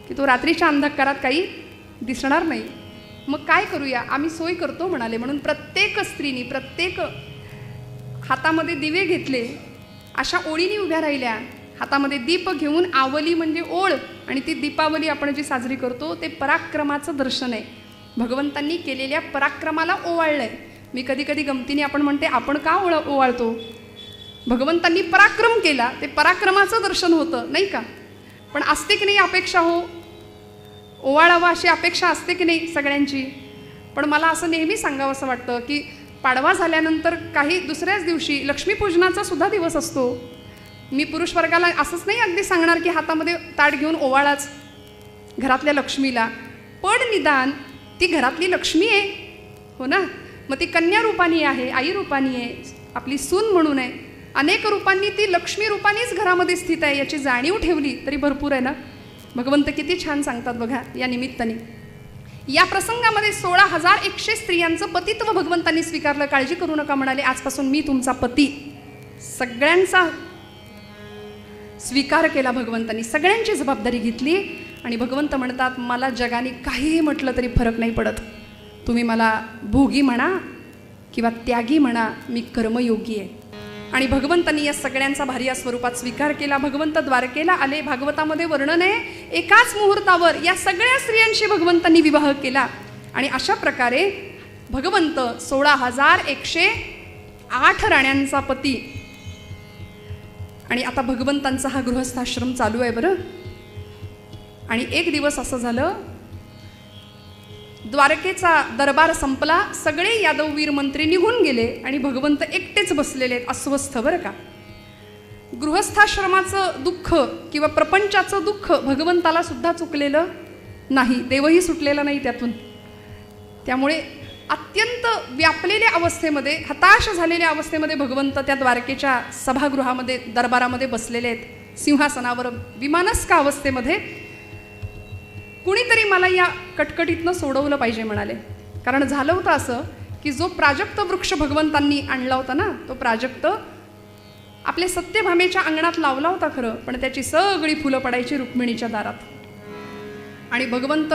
की तो रात्रीच्या अंधकारात काही दिसणार नाही. मग काय करूया, आम्ही सोय करतो म्हणाले. म्हणून प्रत्येक स्त्रीनी प्रत्येक हातामध्ये दिवे घेतले, अशा ओळीने उभ्या राहिल्या. हातामध्ये दीप घेऊन, आवली म्हणजे ओळ, आणि ती दीपावली आपण जी साजरी करतो ते पराक्रमाचं दर्शन आहे. भगवंतांनी केलेल्या पराक्रमाला ओवाळलंय. मी कधी कधी गमतीने आपण म्हणते, आपण का ओवाळतो? भगवंतांनी पराक्रम केला, ते पराक्रमाचं दर्शन होतं, नाही का? पण असते की नाही अपेक्षा, हो ओवाळावं अशी अपेक्षा असते की नाही सगळ्यांची? पण मला असं नेहमी सांगावं असं वाटतं की पाडवा झाल्यानंतर काही दुसऱ्याच दिवशी लक्ष्मीपूजनाचा सुद्धा दिवस असतो. मी पुरुष वर्गाला असंच नाही अगदी सांगणार की हातामध्ये ताट घेऊन ओवाळाच घरातल्या लक्ष्मीला, पण निदान ती घरातली लक्ष्मी आहे, हो ना? मग ती कन्या रूपानी आहे, आई रूपानी आहे, आपली सून म्हणून आहे. अनेक रूपांनी ती लक्ष्मी रूपानेच घरामध्ये स्थित आहे याची जाणीव ठेवली तरी भरपूर आहे ना. भगवंत किती छान सांगतात बघा या निमित्ताने. या प्रसंगामध्ये 16,100 स्त्रियांचं पतित्व भगवंतांनी स्वीकारलं. काळजी करू नका म्हणाले, आजपासून मी तुमचा पती. सगळ्यांचा स्वीकार केला भगवंतांनी, सगळ्यांची जबाबदारी घेतली. आणि भगवंत म्हणतात मला जगाने काहीही म्हटलं तरी फरक नाही पडत. तुम्ही मला भोगी म्हणा किंवा त्यागी म्हणा, मी कर्मयोगी आहे. आणि भगवंतांनी या सगळ्यांचा भारी या स्वरूपात स्वीकार केला. भगवंत द्वारकेला आले. भागवतामध्ये वर्णन आहे एकाच मुहूर्तावर या सगळ्या स्त्रियांशी भगवंतांनी विवाह केला. आणि अशा प्रकारे भगवंत 16,108 राण्यांचा पती. आणि आता भगवंतांचा हा गृहस्थाश्रम चालू आहे बरं. आणि एक दिवस असं झालं, द्वारकेचा दरबार संपला, सगळे यादववीर मंत्री निघून गेले आणि भगवंत एकटेच बसलेले आहेत अस्वस्थ बरं का. गृहस्थाश्रमाचं दुःख किंवा प्रपंचाचं दुःख भगवंताला सुद्धा चुकलेलं नाही, देवही सुटलेला नाही त्यातून. त्यामुळे अत्यंत व्यापलेल्या अवस्थेमध्ये, हताश झालेल्या अवस्थेमध्ये भगवंत त्या द्वारकेच्या सभागृहामध्ये दरबारामध्ये बसलेले आहेत सिंहासनावर विमानस्क अवस्थेमध्ये. कुणीतरी मला या कटकटीतनं सोडवलं पाहिजे म्हणाले. कारण झालं होतं असं की जो प्राजक्त वृक्ष भगवंतांनी आणला होता ना, तो प्राजक्त आपल्या सत्यभामेच्या अंगणात लावला होता खरं, पण त्याची सगळी फुलं पडायची रुक्मिणीच्या दारात. आणि भगवंत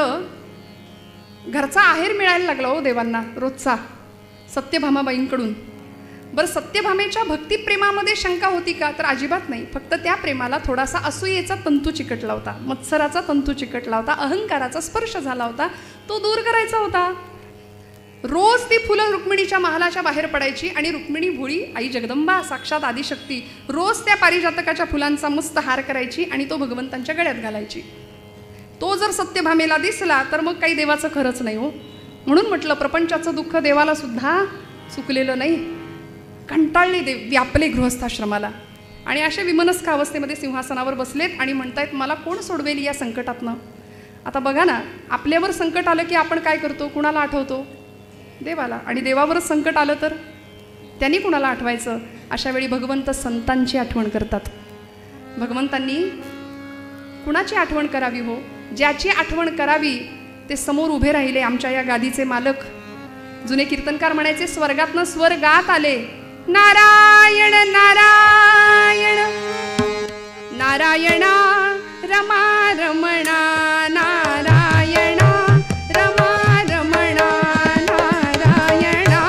घरचा आहेर मिळायला लागला हो देवांना रोजचा सत्यभामाबाईंकडून. बरं, सत्यभामेच्या भक्तिप्रेमामध्ये शंका होती का? तर अजिबात नाही. फक्त त्या प्रेमाला थोडासा असूयेचा तंतू चिकटला होता, मत्सराचा तंतू चिकटला होता, अहंकाराचा स्पर्श झाला होता, तो दूर करायचा होता. रोज ती फुलं रुक्मिणीच्या महालाच्या बाहेर पडायची आणि रुक्मिणी भोळी आई जगदंबा साक्षात आदिशक्ती रोज त्या पारिजातकाच्या फुलांचा मस्त हार करायची आणि तो भगवंतांच्या गळ्यात घालायची. तो जर सत्यभामेला दिसला तर मग काही देवाचं खरंच नाही हो. म्हणून म्हटलं प्रपंचाचं दुःख देवाला सुद्धा चुकलेलं नाही. कंटाळले देव, व्यापले गृहस्थाश्रमाला. आणि अशा विमनस्क अवस्थेमध्ये सिंहासनावर बसलेत आणि म्हणतायत मला कोण सोडवेल या संकटातनं. आता बघा ना, आपल्यावर संकट आलं की आपण काय करतो? कुणाला आठवतो? देवाला. आणि देवावरच संकट आलं तर त्यांनी कुणाला आठवायचं? अशा वेळी भगवंत संतांची आठवण करतात. भगवंतांनी कुणाची आठवण करावी हो? ज्याची आठवण करावी ते समोर उभे राहिले आमच्या या गादीचे मालक. जुने कीर्तनकार म्हणायचे स्वर्गातनं स्वर्गात आले. नारायण नारायण नारायणा रमा रमणा, नारायणा रमा रमणा, नारायणा.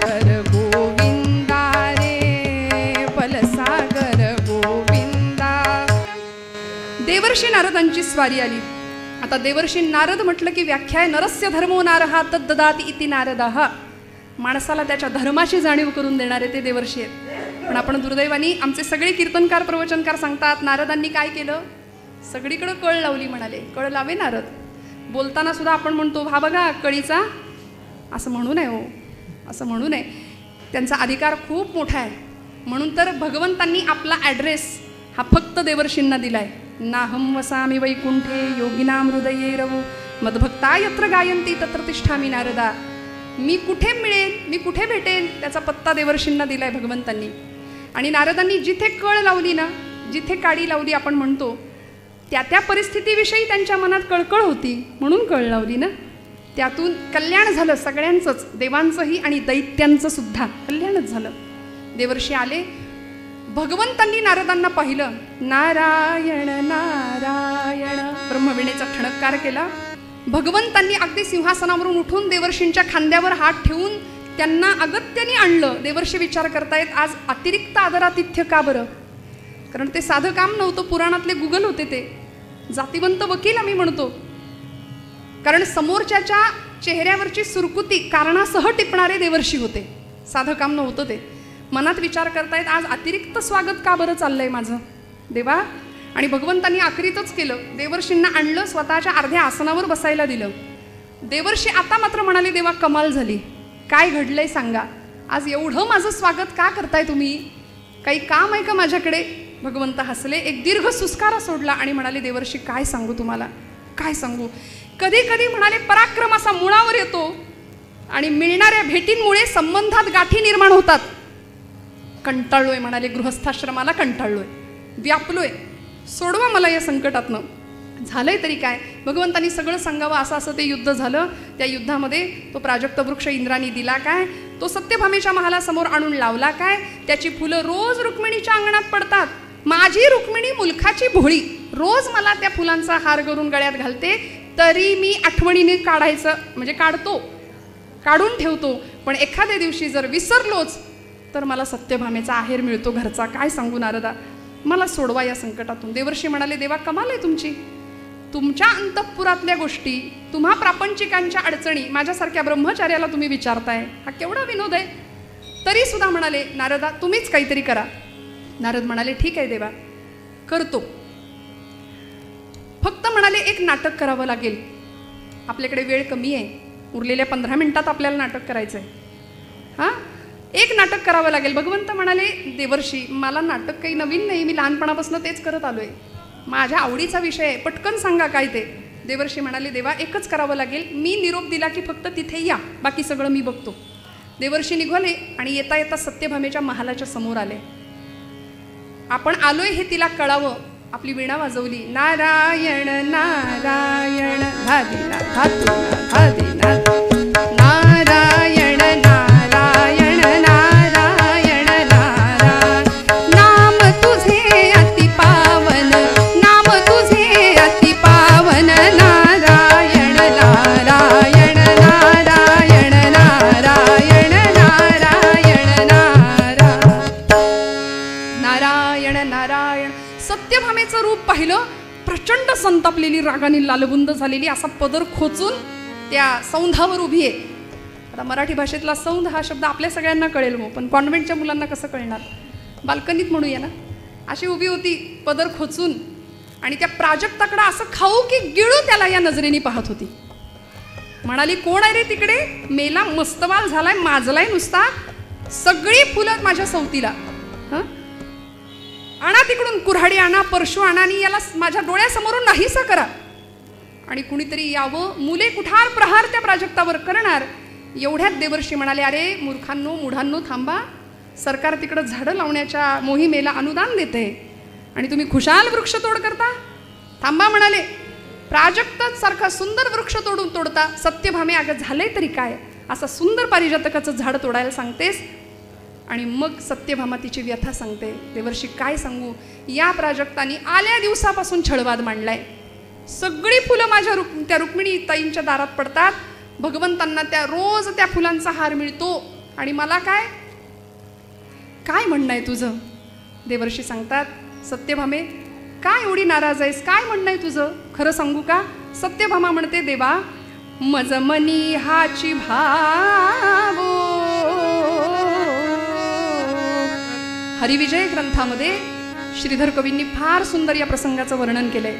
कर गोविंदा रे फलसागर गोविंदा. देवर्षी नारदांची स्वारी आली. आता देवर्षी नारद म्हटलं की व्याख्या आहे नरस्य धर्मो नारहा तद्ददाति इति नारदः. माणसाला त्याच्या धर्माची जाणीव करून देणारे ते देवर्षी आहेत. पण आपण दुर्दैवानी आमचे सगळे कीर्तनकार प्रवचनकार सांगतात नारदांनी काय केलं? सगळीकडे कळ लावली म्हणाले. कळ लावे नारद. बोलताना सुद्धा आपण म्हणतो हा बघा कळीचा, असं म्हणू नये हो, असं म्हणू नये. त्यांचा अधिकार खूप मोठा आहे. म्हणून तर भगवंतांनी आपला ॲड्रेस हा फक्त देवर्षींना दिलाय. नाहं वसामि वैकुंठे योगिनां हृदये रवु मद्भक्ता यत्र गायन्ति तत्र तिष्ठामि नारदा. मी कुठे मिळेल, मी कुठे भेटेल त्याचा पत्ता देवर्षींना दिलाय भगवंतांनी. आणि नारदांनी जिथे कळ लावली ना, जिथे काडी लावली आपण म्हणतो, त्या त्या परिस्थितीविषयी त्यांच्या मनात कळकळ होती म्हणून कळ लावली ना. त्यातून कल्याण झालं सगळ्यांचंच, देवांचंही आणि दैत्यांचं सुद्धा कल्याणच झालं. देवर्षी आले. भगवंतांनी नारदांना पाहिलं. नारायण नारायण ब्रह्मवीणेचा ठणक्कार केला. भगवंतांनी अगदी सिंहासनावरून उठून देवर्षींच्या खांद्यावर हात ठेवून त्यांना अगत्याने आणलं. देवर्षी विचार करतायत आज अतिरिक्त आदरातिथ्य का बरं? कारण ते साधं काम नव्हतं, पुराणातले गुगल होते ते. जातिवंत वकील आम्ही म्हणतो. कारण समोरच्याच्या चेहऱ्यावरची सुरकुती कारणासह टिपणारे देवर्षी होते. साधं काम नव्हतं ते. मनात विचार करतायत आज अतिरिक्त स्वागत का बरं चाललंय माझं देवा. आणि भगवंतांनी आखरीतच केलं. देवर्षींना आणलं, स्वतःच्या अर्ध्या आसनावर बसायला दिलं. देवर्षी आता मात्र म्हणाले देवा कमाल झाली, काय घडलंय सांगा. आज एवढं माझं स्वागत का करताय तुम्ही? काही काम आहे का माझ्याकडे? भगवंत हसले, एक दीर्घ सुस्कारा सोडला आणि म्हणाले देवर्षी काय सांगू तुम्हाला, काय सांगू. कधी कधी म्हणाले पराक्रम असा मुळावर येतो आणि मिळणाऱ्या भेटींमुळे संबंधात गाठी निर्माण होतात. कंटाळलोय म्हणाले, गृहस्थाश्रमाला कंटाळलोय, व्यापलोय, सोडवा मला या संकटातनं. झालंय तरी काय, भगवंतांनी सगळं सांगावं. असं असं ते युद्ध झालं. त्या युद्धामध्ये तो प्राजक्त वृक्ष इंद्राने दिला काय, तो सत्यभामेच्या महालासमोर आणून लावला काय, त्याची फुलं रोज रुक्मिणीच्या अंगणात पडतात. माझी रुक्मिणी मुलखाची भोळी, रोज मला त्या फुलांचा हार करून गळ्यात घालते, तरी मी आठवणीने काढायचं म्हणजे काढून ठेवतो. पण एखाद्या दिवशी जर विसरलोच तर मला सत्यभामेचा आहेर मिळतो घरचा. काय सांगू नारदा, मला सोडवा या संकटातून. देवर्षी म्हणाले, देवा कमाल आहे तुमची, तुमच्या अंतःपुरातल्या गोष्टी, तुम्हा प्रापंचिकांच्या अडचणी माझ्यासारख्या ब्रह्मचार्याला तुम्ही विचारताय, हा केवढा विनोद आहे. तरी सुद्धा म्हणाले, नारदा तुम्हीच काहीतरी करा. नारद म्हणाले, ठीक आहे देवा, करतो. फक्त म्हणाले एक नाटक करावं लागेल, आपल्याकडे वेळ कमी आहे, उरलेल्या 15 मिनिटात आपल्याला नाटक करायचं आहे. हां, एक नाटक करावं लागेल. भगवंत म्हणाले, देवर्षी मला नाटक काही नवीन नाही, मी लहानपणापासून तेच करत आलोय, माझ्या आवडीचा विषय आहे, पटकन सांगा काय ते. देवर्षी म्हणाले, देवा एकच करावं लागेल, मी निरोप दिला की फक्त तिथे या, बाकी सगळं मी बघतो. देवर्षी निघाले आणि येता येता सत्यभामेच्या महालाच्या समोर आले. आपण आलोय हे तिला कळावं, आपली वीणा वाजवली. नारायण नारायण धादिना धातुना धादिना, नारायण नारायण नारायण नारायण, नाम तुझे अति पावन, नाम तुझे अति पावन, नारायण नारायण नारायण नारायण नारायण नारायण नारायण. सत्यभामेचं रूप पाहिलं, प्रचंड संतापलेली, रागाने लालबुंद झालेली, असा पदर खोचून त्या सौंधावर उभी आहे. आता मराठी भाषेतला सौंध हा शब्द आपल्या सगळ्यांना कळेल हो, पण कॉन्व्हेंटच्या मुलांना कसं कळणार, बाल्कनीत म्हणूया ना. अशी उभी होती पदर खोचून, आणि त्या प्राजक्ताकडे असं खाऊ की गिळू त्याला या नजरेने पाहत होती. म्हणाली, कोण आहे रे तिकडे, मेला मस्तवाल झालाय, माजलाय नुसता, सगळी फुलं माझ्या सवतीला. हं, आणा तिकडून कुऱ्हाडी आणा, परशु आणा, आणि याला माझ्या डोळ्यासमोरून नाहीसा करा. आणि कुणीतरी यावं, मुले कुठार प्रहार त्या प्राजक्तावर करणार. एवढ्यात देवर्षी म्हणाले, अरे मूर्खांनो मुढांनो थांबा, सरकार तिकडं झाडं लावण्याच्या मोहिमेला अनुदान देते आणि तुम्ही खुशाल वृक्षतोड करता. थांबा म्हणाले, प्राजक्तच सारखा सुंदर वृक्ष तोडता, सत्यभामे अगं झालंय तरी काय, असं सुंदर पारिजातकाचं झाड तोडायला सांगतेस. आणि मग सत्यभामा तिची व्यथा सांगते. देवर्षी काय सांगू, या प्राजक्तानी आल्या दिवसापासून छळवाद मांडलाय, सगळी फुलं माझ्या त्या रुक्मिणी ताईंच्या दारात पडतात, भगवंतांना त्या रोज त्या फुलांचा हार मिळतो, आणि मला काय म्हणणं आहे तुझं. देवर्षी सांगतात, सत्यभामे काय एवढी नाराज आहेस, काय म्हणणं आहे तुझं, खरं सांगू का. सत्यभामा म्हणते, देवा मज मनी हाची भावो. हरिविजय ग्रंथामध्ये श्रीधर कवींनी फार सुंदर या प्रसंगाचं वर्णन केलंय.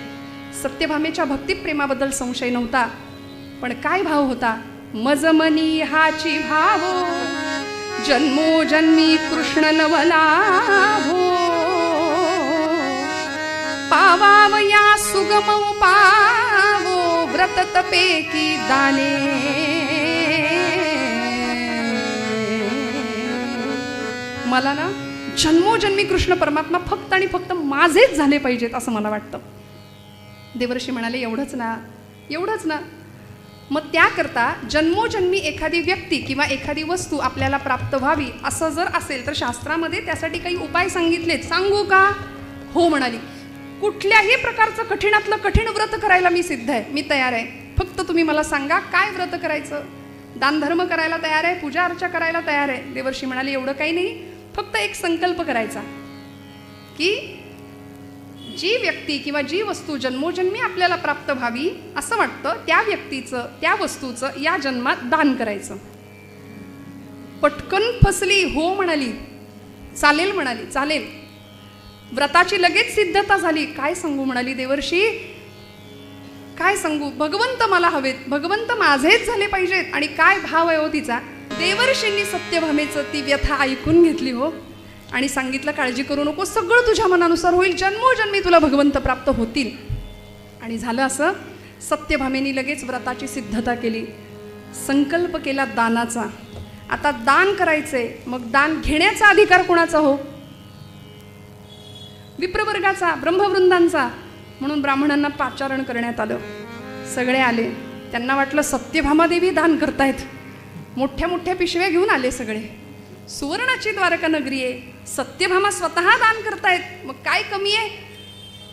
सत्यभामेच्या भक्तिप्रेमाबद्दल संशय नव्हता, पण काय भाव होता. मज मनी हाची भावो, जन्मोजन्मी कृष्ण नवलाभो, पावावया सुगम पावो, व्रत तपे की दाने. मला ना जन्मोजन्मी कृष्ण परमात्मा फक्त आणि फक्त माझेच झाले पाहिजेत असं मला वाटतं. देवर्षी म्हणाले, एवढंच ना. मग त्याकरता जन्मोजन्मी एखादी व्यक्ती किंवा एखादी वस्तू आपल्याला प्राप्त व्हावी असं जर असेल तर शास्त्रामध्ये त्यासाठी काही उपाय सांगितलेत. सांगू का. हो म्हणाली, कुठल्याही प्रकारचं कठीणातलं कठीण व्रत करायला मी सिद्ध आहे, मी तयार आहे. फक्त तुम्ही मला सांगा काय व्रत करायचं. दानधर्म करायला तयार आहे, पूजा अर्चा करायला तयार आहे. देवर्षी म्हणाले, एवढं काही नाही, फक्त एक संकल्प करायचा की जी व्यक्ती किंवा जी वस्तू जन्मोजन्मी आपल्याला प्राप्त व्हावी असं वाटतं त्या व्यक्तीचं त्या वस्तूचं या जन्मात दान करायचं. पटकन फसली. हो म्हणाली, चालेल म्हणाली, चालेल. व्रताची लगेच सिद्धता झाली. काय सांगू म्हणाली देवर्षी, काय सांगू, भगवंत मला हवेत, भगवंत माझेच झाले पाहिजेत. आणि काय भाव आहे हो तिचा. देवर्षींनी सत्यभामेचं ती व्यथा ऐकून घेतली हो आणि सांगितलं, काळजी करू नको, सगळं तुझ्या मनानुसार होईल, जन्मोजन्मी तुला भगवंत प्राप्त होतील. आणि झालं असं. सत्यभामेनी लगेच व्रताची सिद्धता केली. संकल्प केला दानाचा. आता दान करायचंय, मग दान घेण्याचा अधिकार कोणाचा हो? विप्रवर्गाचा, ब्रह्मवृंदांचा. म्हणून ब्राह्मणांना पाचारण करण्यात आलं. सगळे आले. त्यांना वाटलं सत्यभामा देवी दान करतायत. मोठ्या मोठ्या पिशव्या घेऊन आले सगळे. सुवर्णाची द्वारका नगरी आहे, सत्यभामा स्वतः दान करतायत, मग काय कमी आहे?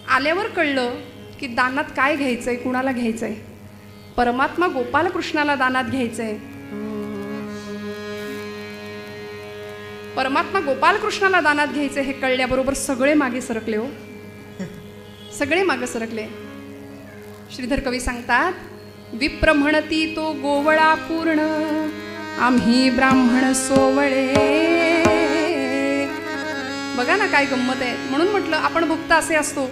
आल्यावर कळलं की दानात काय घ्यायचंय, कुणाला घ्यायचंय? परमात्मा गोपालकृष्णाला दानात घ्यायचंय. परमात्मा गोपालकृष्णाला दानात घ्यायचे हे कळल्याबरोबर सगळे मागे सरकले हो. सगळे मागे सरकले. श्रीधर कवी सांगतात, विप्र म्हणती तो गोवळा पूर्ण, आम्ही ब्राह्मण सोवळे. बघा ना काय गंमत आहे. म्हणून म्हटलं आपण भक्त असे असतो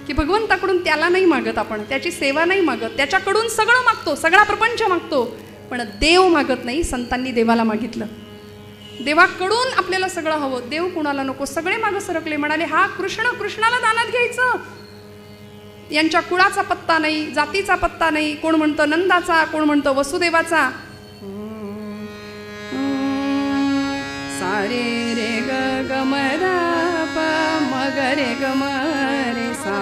की भगवंताकडून त्याला नाही मागत, आपण त्याची सेवा नाही मागत, त्याच्याकडून सगळं मागतो, सगळा प्रपंच मागतो, पण देव मागत नाही. संतांनी देवाला मागितलं. देवाकडून आपल्याला सगळं हवं, देव कुणाला नको. सगळे मागं सरकले. म्हणाले हा कृष्ण, कृष्णाला दानात घ्यायचं. यांच्या कुळाचा पत्ता नाही, जातीचा पत्ता नाही. कोण म्हणतं नंदाचा, कोण म्हणतं वसुदेवाचा. सारे रे ग ग म ध प म ग रे ग म रे सा.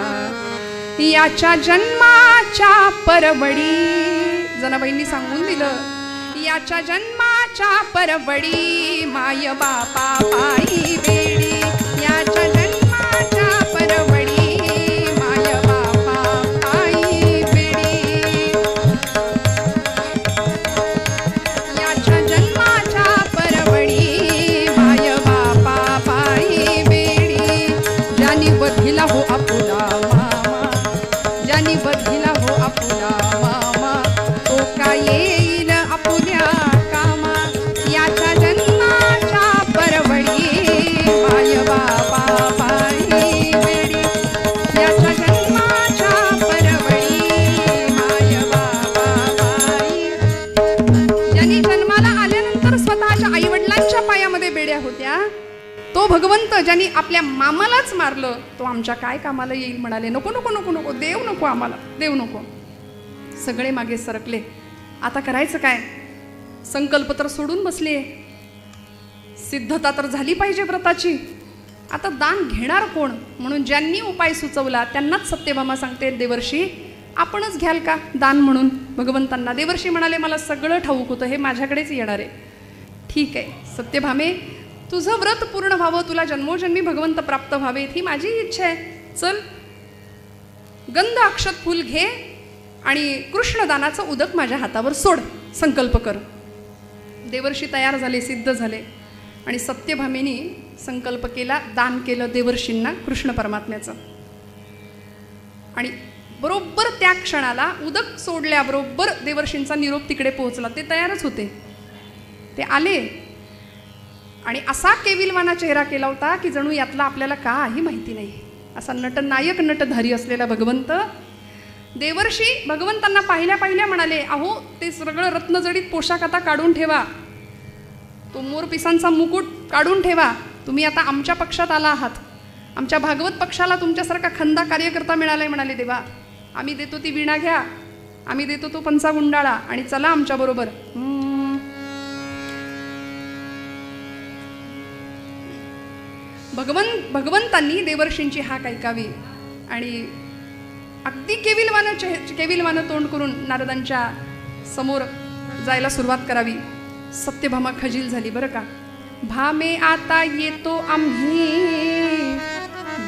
याच्या जन्माच्या परवडी, जनाबाईंनी सांगून दिलं, याच्या जन्माच्या परवडी माय बापा पायी बेडी. याच्या जन्माच्या परवडी माय बापा पायी बेडी. याच्या जन्माच्या परवडी माय बापा पायी बेडी. ज्यानी बधिला हो आपुला मामा, ज्यानी बधिला हो आपुला मामा, तो का येईल आपुल्या कामा. याच्या जन्माच्या परवडी माय बाबा पायी बेडी. याच्या जन्माच्या परवडी माय बाबा पायी. ज्यांनी जन्माला आल्यानंतर स्वतःच्या आईवडिलांच्या पायामध्ये बेड्या होत्या, तो भगवंत ज्यांनी आपल्या मामालाच मारलं, तो आमच्या काय कामाला येईल? म्हणाले नको नको नको नको, देव नको आम्हाला, देव नको. सगळे मागे सरकले. आता करायचं काय? संकल्प तर सोडून बसले, सिद्धता तर झाली पाहिजे व्रताची. आता दान घेणार कोण? म्हणून ज्यांनी उपाय सुचवला त्यांनाच सत्यभामा सांगते, देवर्षी आपणच घ्याल का दान म्हणून भगवंतांना? देवर्षी म्हणाले मला सगळं ठाऊक होतं, हे माझ्याकडेच येणार आहे. ठीक आहे सत्यभामे, तुझं व्रत पूर्ण व्हावं, तुला जन्मोजन्मी भगवंत प्राप्त व्हावेत ही माझी इच्छा आहे. चल गंध अक्षत फूल घे आणि कृष्णदानाचं उदक माझ्या हातावर सोड, संकल्प कर. देवर्षी तयार झाले, सिद्ध झाले आणि सत्यभामेनी संकल्प केला, दान केलं देवर्षींना कृष्ण परमात्म्याचं. आणि बरोबर त्या क्षणाला उदक सोडल्याबरोबर देवर्षींचा निरोप तिकडे पोहोचला. ते तयारच होते, ते आले आणि असा केविलवाना चेहरा केला होता की जणू यातला आपल्याला काही माहिती नाही. असा नटनायक नटधारी असलेला भगवंत. देवर्षी भगवंतांना पाहिल्या पाहिल्या म्हणाले, अहो ते सगळं रत्नजडीत पोशाख आता काढून ठेवा, तो मोरपिसांचा मुकुट काढून ठेवा. तुम्ही आता आमच्या पक्षात आला आहात, आमच्या भागवत पक्षाला तुमच्यासारखा खंदा कार्यकर्ता मिळालाय. म्हणाले देवा, आम्ही देतो ती वीणा घ्या, आम्ही देतो तो पंचा गुंडाळा आणि चला आमच्याबरोबर. भगवंतांनी देवर्षींची हाक ऐकावी आणि अगदी केविलवानं तोंड करून नारदांच्या समोर जायला सुरुवात करावी. सत्यभामा खजील झाली बरं का. भामे आता येतो आम्ही,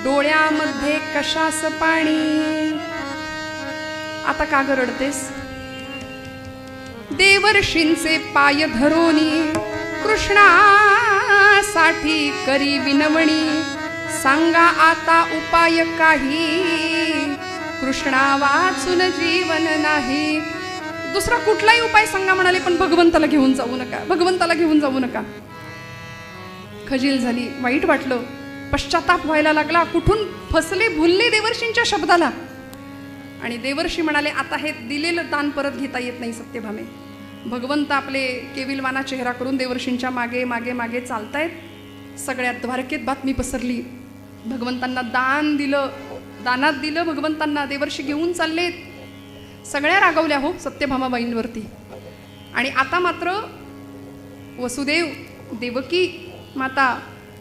डोळ्यामध्ये कशास पाणी. आता का ग रडतेस? देवर्षींचे पाय धरोनी कृष्णासाठी करी विनवणी. सांगा आता उपाय काही, कृष्णा वाचून जीवन नाही. दुसरा कुठलाही उपाय सांगा म्हणाले, पण भगवंताला घेऊन जाऊ नका, भगवंताला घेऊन जाऊ नका. खजील झाली, वाईट वाटलं, पश्चाताप व्हायला लागला. कुठून फसले, भुलले देवर्षींच्या शब्दाला. आणि देवर्षी म्हणाले, आता हे दिलेलं दान परत घेता येत नाही सत्यभामे. भगवंत आपले केविलवाना चेहरा करून देवर्षींच्या मागे मागे मागे चालतायत. सगळ्या द्वारकेत बातमी पसरली, भगवंतांना दान दिलं, दानात दिलं भगवंतांना, देवर्षी घेऊन चाललेत. सगळ्या रागवल्या हो सत्यभामाबाईंवरती. आणि आता मात्र वसुदेव, देवकी माता,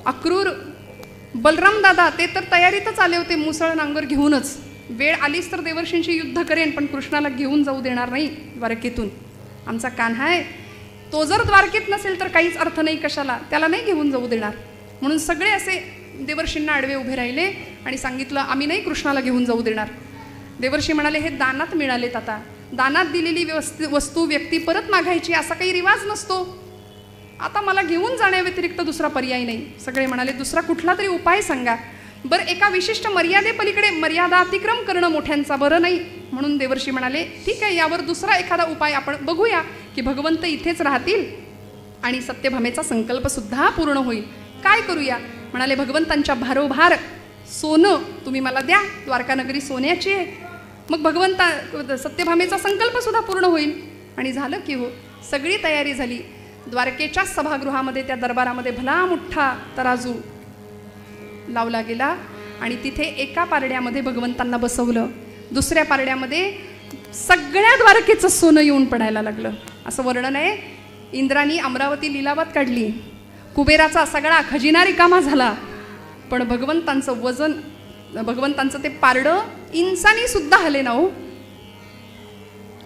अक्रूर, बलराम दादा ते तर तयारीतच आले होते मुसळ नांगर घेऊनच. वेळ आलीच तर देवर्षींशी युद्ध करेन, पण कृष्णाला घेऊन जाऊ देणार नाही द्वारकेतून. आमचा कान्हा आहे, तो जर द्वारकेत नसेल तर काहीच अर्थ नाही, कशाला त्याला नाही घेऊन जाऊ देणार. म्हणून सगळे असे देवर्षींना आडवे उभे राहिले आणि सांगितलं आम्ही नाही कृष्णाला घेऊन जाऊ देणार. देवर्षी म्हणाले हे दानात मिळालेत, आता दानात दिलेली वस्तू व्यक्ती परत मागायची असा काही रिवाज नसतो. आता मला घेऊन जाण्याव्यतिरिक्त दुसरा पर्याय नाही. सगळे म्हणाले दुसरा कुठला तरी उपाय सांगा. बरं एका विशिष्ट मर्यादेपलीकडे मर्यादा अतिक्रम करणं मोठ्यांचा बरं नाही. म्हणून देवर्षी म्हणाले ठीक आहे, यावर दुसरा एखादा उपाय आपण बघूया की भगवंत इथेच राहतील आणि सत्यभामेचा संकल्प सुद्धा पूर्ण होईल. काय करूया? म्हणाले भगवंतांच्या भारोभार सोनं तुम्ही मला द्या, द्वारका नगरी सोन्याची आहे. मग भगवंता सत्यभामेचा संकल्प सुद्धा पूर्ण होईल. आणि झालं की हो, सगळी तयारी झाली. द्वारकेच्या सभागृहामध्ये त्या दरबारामध्ये भला मोठा तराजू लावला गेला आणि तिथे एका पारड्यामध्ये भगवंतांना बसवलं, दुसऱ्या पारड्यामध्ये सगळ्या द्वारकेचं सोनं येऊन पडायला लागलं. असं वर्णन आहे. इंद्रानी अमरावती लिलावात काढली, कुबेराचा सगळा खजिना रिकामा झाला, पण भगवंतांचं वजन, भगवंतांचं ते पारडं इंसानी सुद्धा हले ना हो.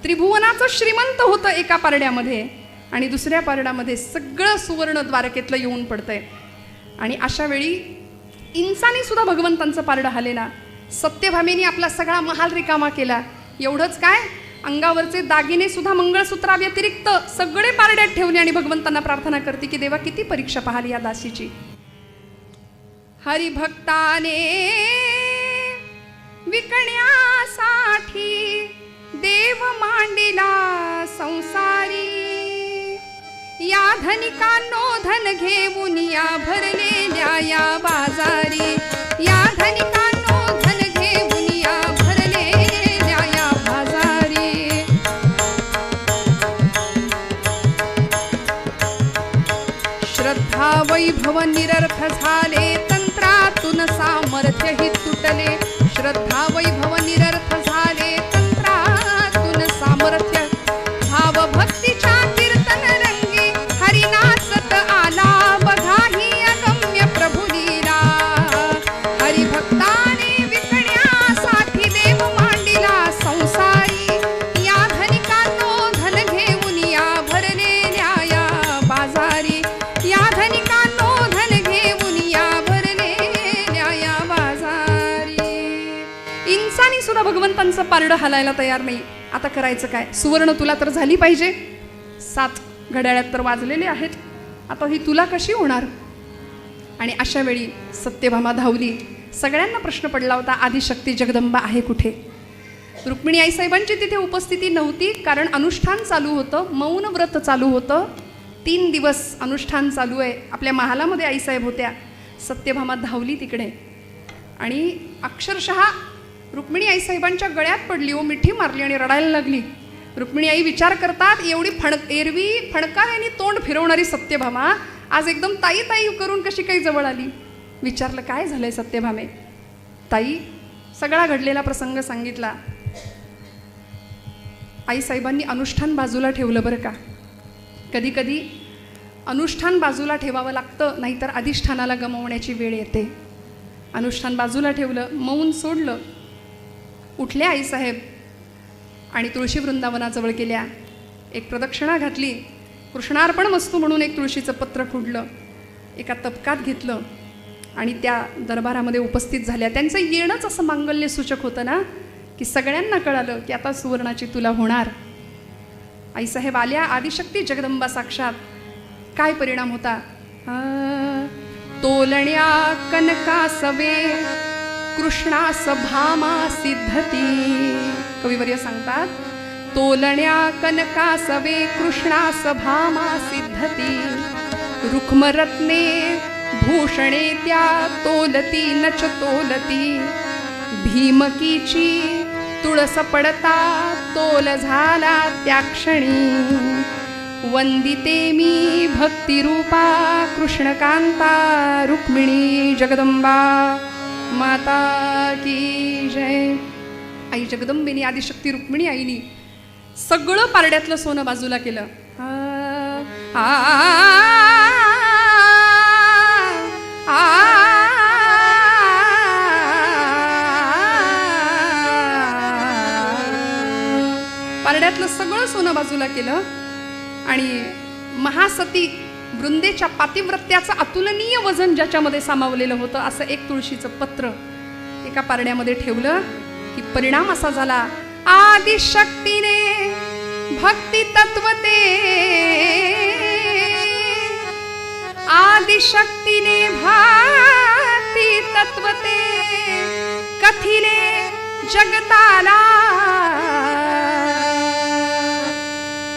त्रिभुवनाचं श्रीमंत होतं एका पारड्यामध्ये आणि दुसऱ्या पारड्यामध्ये सगळं सुवर्ण द्वारकेतलं येऊन पडतंय. आणि अशा वेळी इंसानी सुद्धा भगवंतांचं पारडं हले ना. सत्यभामेने आपला सगळा महाल रिकामा केला. एवढंच काय, अंगावरचे दागिने सुद्धा मंगळसूत्राव्यतिरिक्त सगळे पारड्यात ठेवले आणि भगवंतांना प्रार्थना करते की देवा किती परीक्षा पाहिली या दासीची. हरिभक्ताने विकण्यासाठी देव मांडिला संसारी, या धनिकांनो धन घेऊन या भरलेल्या या बाजारी, या धनिकांनो धन घेऊन या भरलेल्या या बाजारी. श्रद्धा वैभव निरर्थ झाले, तंत्रातून सामर्थ्य ही तुटले. श्रद्धा वैभव निरर्थ झाले, तंत्रातून सामर्थ्य. भाव भक्तीच्या कीर्तन रंगी हरिनाचत आला, बघा ही अगम्य प्रभू लीला. हरिभक्ताने विकण्यासाठी देव मांडिला संसारी, या धनिकांनो धन घेऊन या भरलेल्या या बाजारी, या धनिकांनो धन घेऊन या भरलेल्या या बाजारी. इंसानी सुद्धा भगवंतांचं पारडं हलायला तयार नाही. आता करायचं काय? सुवर्ण तुला तर झाली पाहिजे, 7 घड्याळात तर वाजलेले आहेत, आता ही तुला कशी होणार? आणि अशा वेळी सत्यभामा धावली. सगळ्यांना प्रश्न पडला होता आदिशक्ती जगदंबा आहे कुठे? रुक्मिणी आईसाहेबांची तिथे उपस्थिती नव्हती, कारण अनुष्ठान चालू होतं, मौन व्रत चालू होतं. 3 दिवस अनुष्ठान चालू आहे. आपल्या महालामध्ये आईसाहेब होत्या. सत्यभामा धावली तिकडे आणि अक्षरशः रुक्मिणी आईसाहेबांच्या गळ्यात पडली, ओ मिठी मारली आणि रडायला लागली. रुक्मिणी आई विचार करतात, एवढी एरवी फणकाऱ्याने तोंड फिरवणारी सत्यभामा आज एकदम ताई ताई करून कशी काही जवळ आली. विचारलं काय झालंय सत्यभामे? ताई सगळा घडलेला प्रसंग सांगितला. आईसाहेबांनी अनुष्ठान बाजूला ठेवलं बरं का. कधी कधी अनुष्ठान बाजूला ठेवावं लागतं, नाहीतर अधिष्ठानाला गमावण्याची वेळ येते. अनुष्ठान बाजूला ठेवलं, मौन सोडलं. उठल्या आईसाहेब आणि तुळशी वृंदावनाजवळ गेल्या. एक प्रदक्षिणा घातली, कृष्णार्पण वस्तू म्हणून एक तुळशीचं पत्र खुडलं, एका तबकात घेतलं आणि त्या दरबारामध्ये उपस्थित झाल्या. त्यांचं येणंच असं मांगल्य सूचक होतं ना, की सगळ्यांना कळालं की आता सुवर्णाची तुला होणार. आईसाहेब आल्या, आदिशक्ती जगदंबा साक्षात. काय परिणाम होता? तोलण्या कनका सवे कृष्णास भामा सिद्धती. कविवर्य सांगतात, तोलण्या कनका सवे कृष्णास भामा सिद्धती. रुक्मरत्ने भूषणे त्या तोलती नच तोलती. भीमकीची तुळस पडता तोल झाला त्या क्षणी. वंदिते मी भक्तिरूपा कृष्णकांता रुक्मिणी जगदंबा माता की जय. आई जगदंबेनी, आदिशक्ती रुक्मिणी आईनी सगळं पारड्यातलं सोनं बाजूला केलं पारड्यातलं सगळं सोनं बाजूला केलं आणि महासती वृंदेच्या पातिव्रत्याचं अतुलनीय वजन ज्याच्यामध्ये सामावलेलं होतं असं एक तुळशीचं पत्र एका पारड्यामध्ये ठेवलं की परिणाम असा झाला, आदिशक्तीने भक्ती तत्वते, आदिशक्तीने भक्ती तत्वते, कथिले जगताला.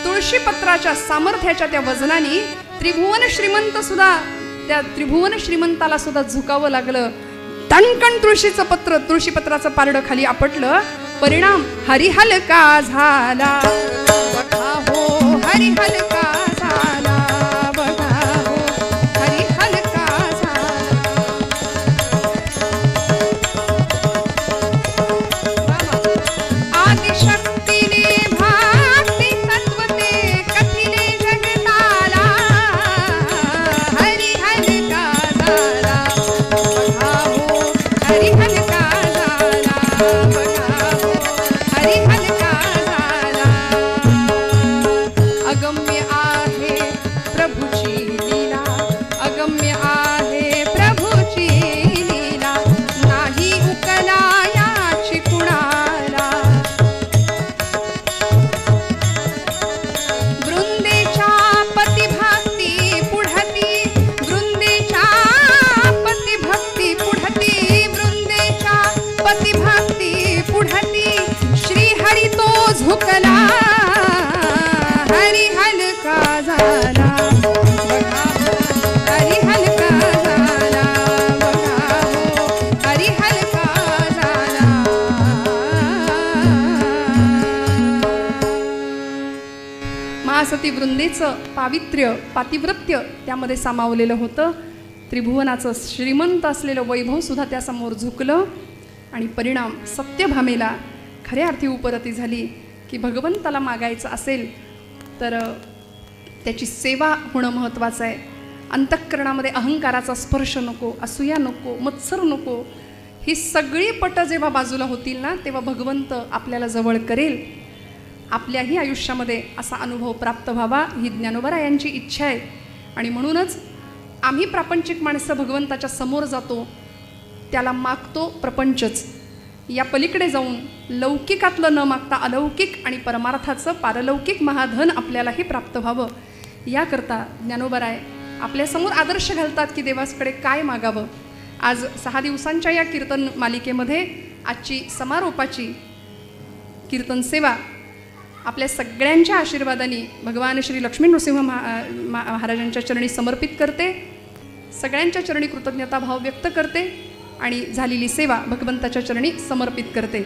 तुळशीपत्राच्या सामर्थ्याच्या त्या वजनाने त्रिभुवन श्रीमंत सुद्धा, त्या त्रिभुवन श्रीमंताला सुद्धा झुकावं लागलं. दणकण तुळशीचं पत्र, तुळशीपत्राचं पारडं खाली आपटलं. परिणाम हरिहलका झाला बघा हो, हरिहलका झाला बघा हो, हरिहलका झाला. आदिशक्तीने भक्ती तत्वते, कथिले जगताला, हरिहलका झाला बघा हो, हरिहलका झाला बघा हो, हरिहलका झाला. अगम्य आहे प्रभूची लीला, अगम्य आहे प्रभूची लीला, नाही उकला याची कुणाला. वृंदेच्या पतिभक्ती पुढती, वृंदेच्या पतिभक्ती पुढती, वृंदेच्या पतिभक्ती पुढती, श्रीहरी तो झुकला, हरिहलका झाला बघा हो, हरिहलका झाला बघा हो, हरिहलका झाला. महासती वृंदेचं पावित्र्य पातिव्रत्य त्यामध्ये सामावलेलं होतं. त्रिभुवनाचं श्रीमंत असलेलं वैभव सुद्धा त्यासमोर झुकलं आणि परिणाम सत्यभामेला खऱ्या अर्थी उपरती झाली की भगवंताला मागायचं असेल तर त्याची सेवा होणं महत्त्वाचं आहे. अंतःकरणामध्ये अहंकाराचा स्पर्श नको, असूया नको, मत्सर नको. ही सगळी पटं जेव्हा बाजूला होतील ना तेव्हा भगवंत आपल्याला जवळ करेल. आपल्याही आयुष्यामध्ये असा अनुभव प्राप्त व्हावा ही ज्ञानोबरायांची इच्छा आहे. आणि म्हणूनच आम्ही प्रापंचिक माणसं भगवंताच्या समोर जातो, त्याला मागतो प्रपंचच. या पलीकडे जाऊन लौकिकातलं न मागता अलौकिक आणि परमार्थाचं पारलौकिक महाधन आपल्यालाही प्राप्त व्हावं याकरता ज्ञानोबराय आपल्यासमोर आदर्श घालतात की देवाकडे काय मागावं. आज 6 दिवसांच्या या कीर्तन मालिकेमध्ये आजची समारोपाची कीर्तन सेवा आपल्या सगळ्यांच्या आशीर्वादाने भगवान श्री लक्ष्मी नृसिंह महाराजांच्या चरणी समर्पित करते. सगळ्यांच्या चरणी कृतज्ञताभाव व्यक्त करते आणि झालेली सेवा भगवंताच्या चरणी समर्पित करते.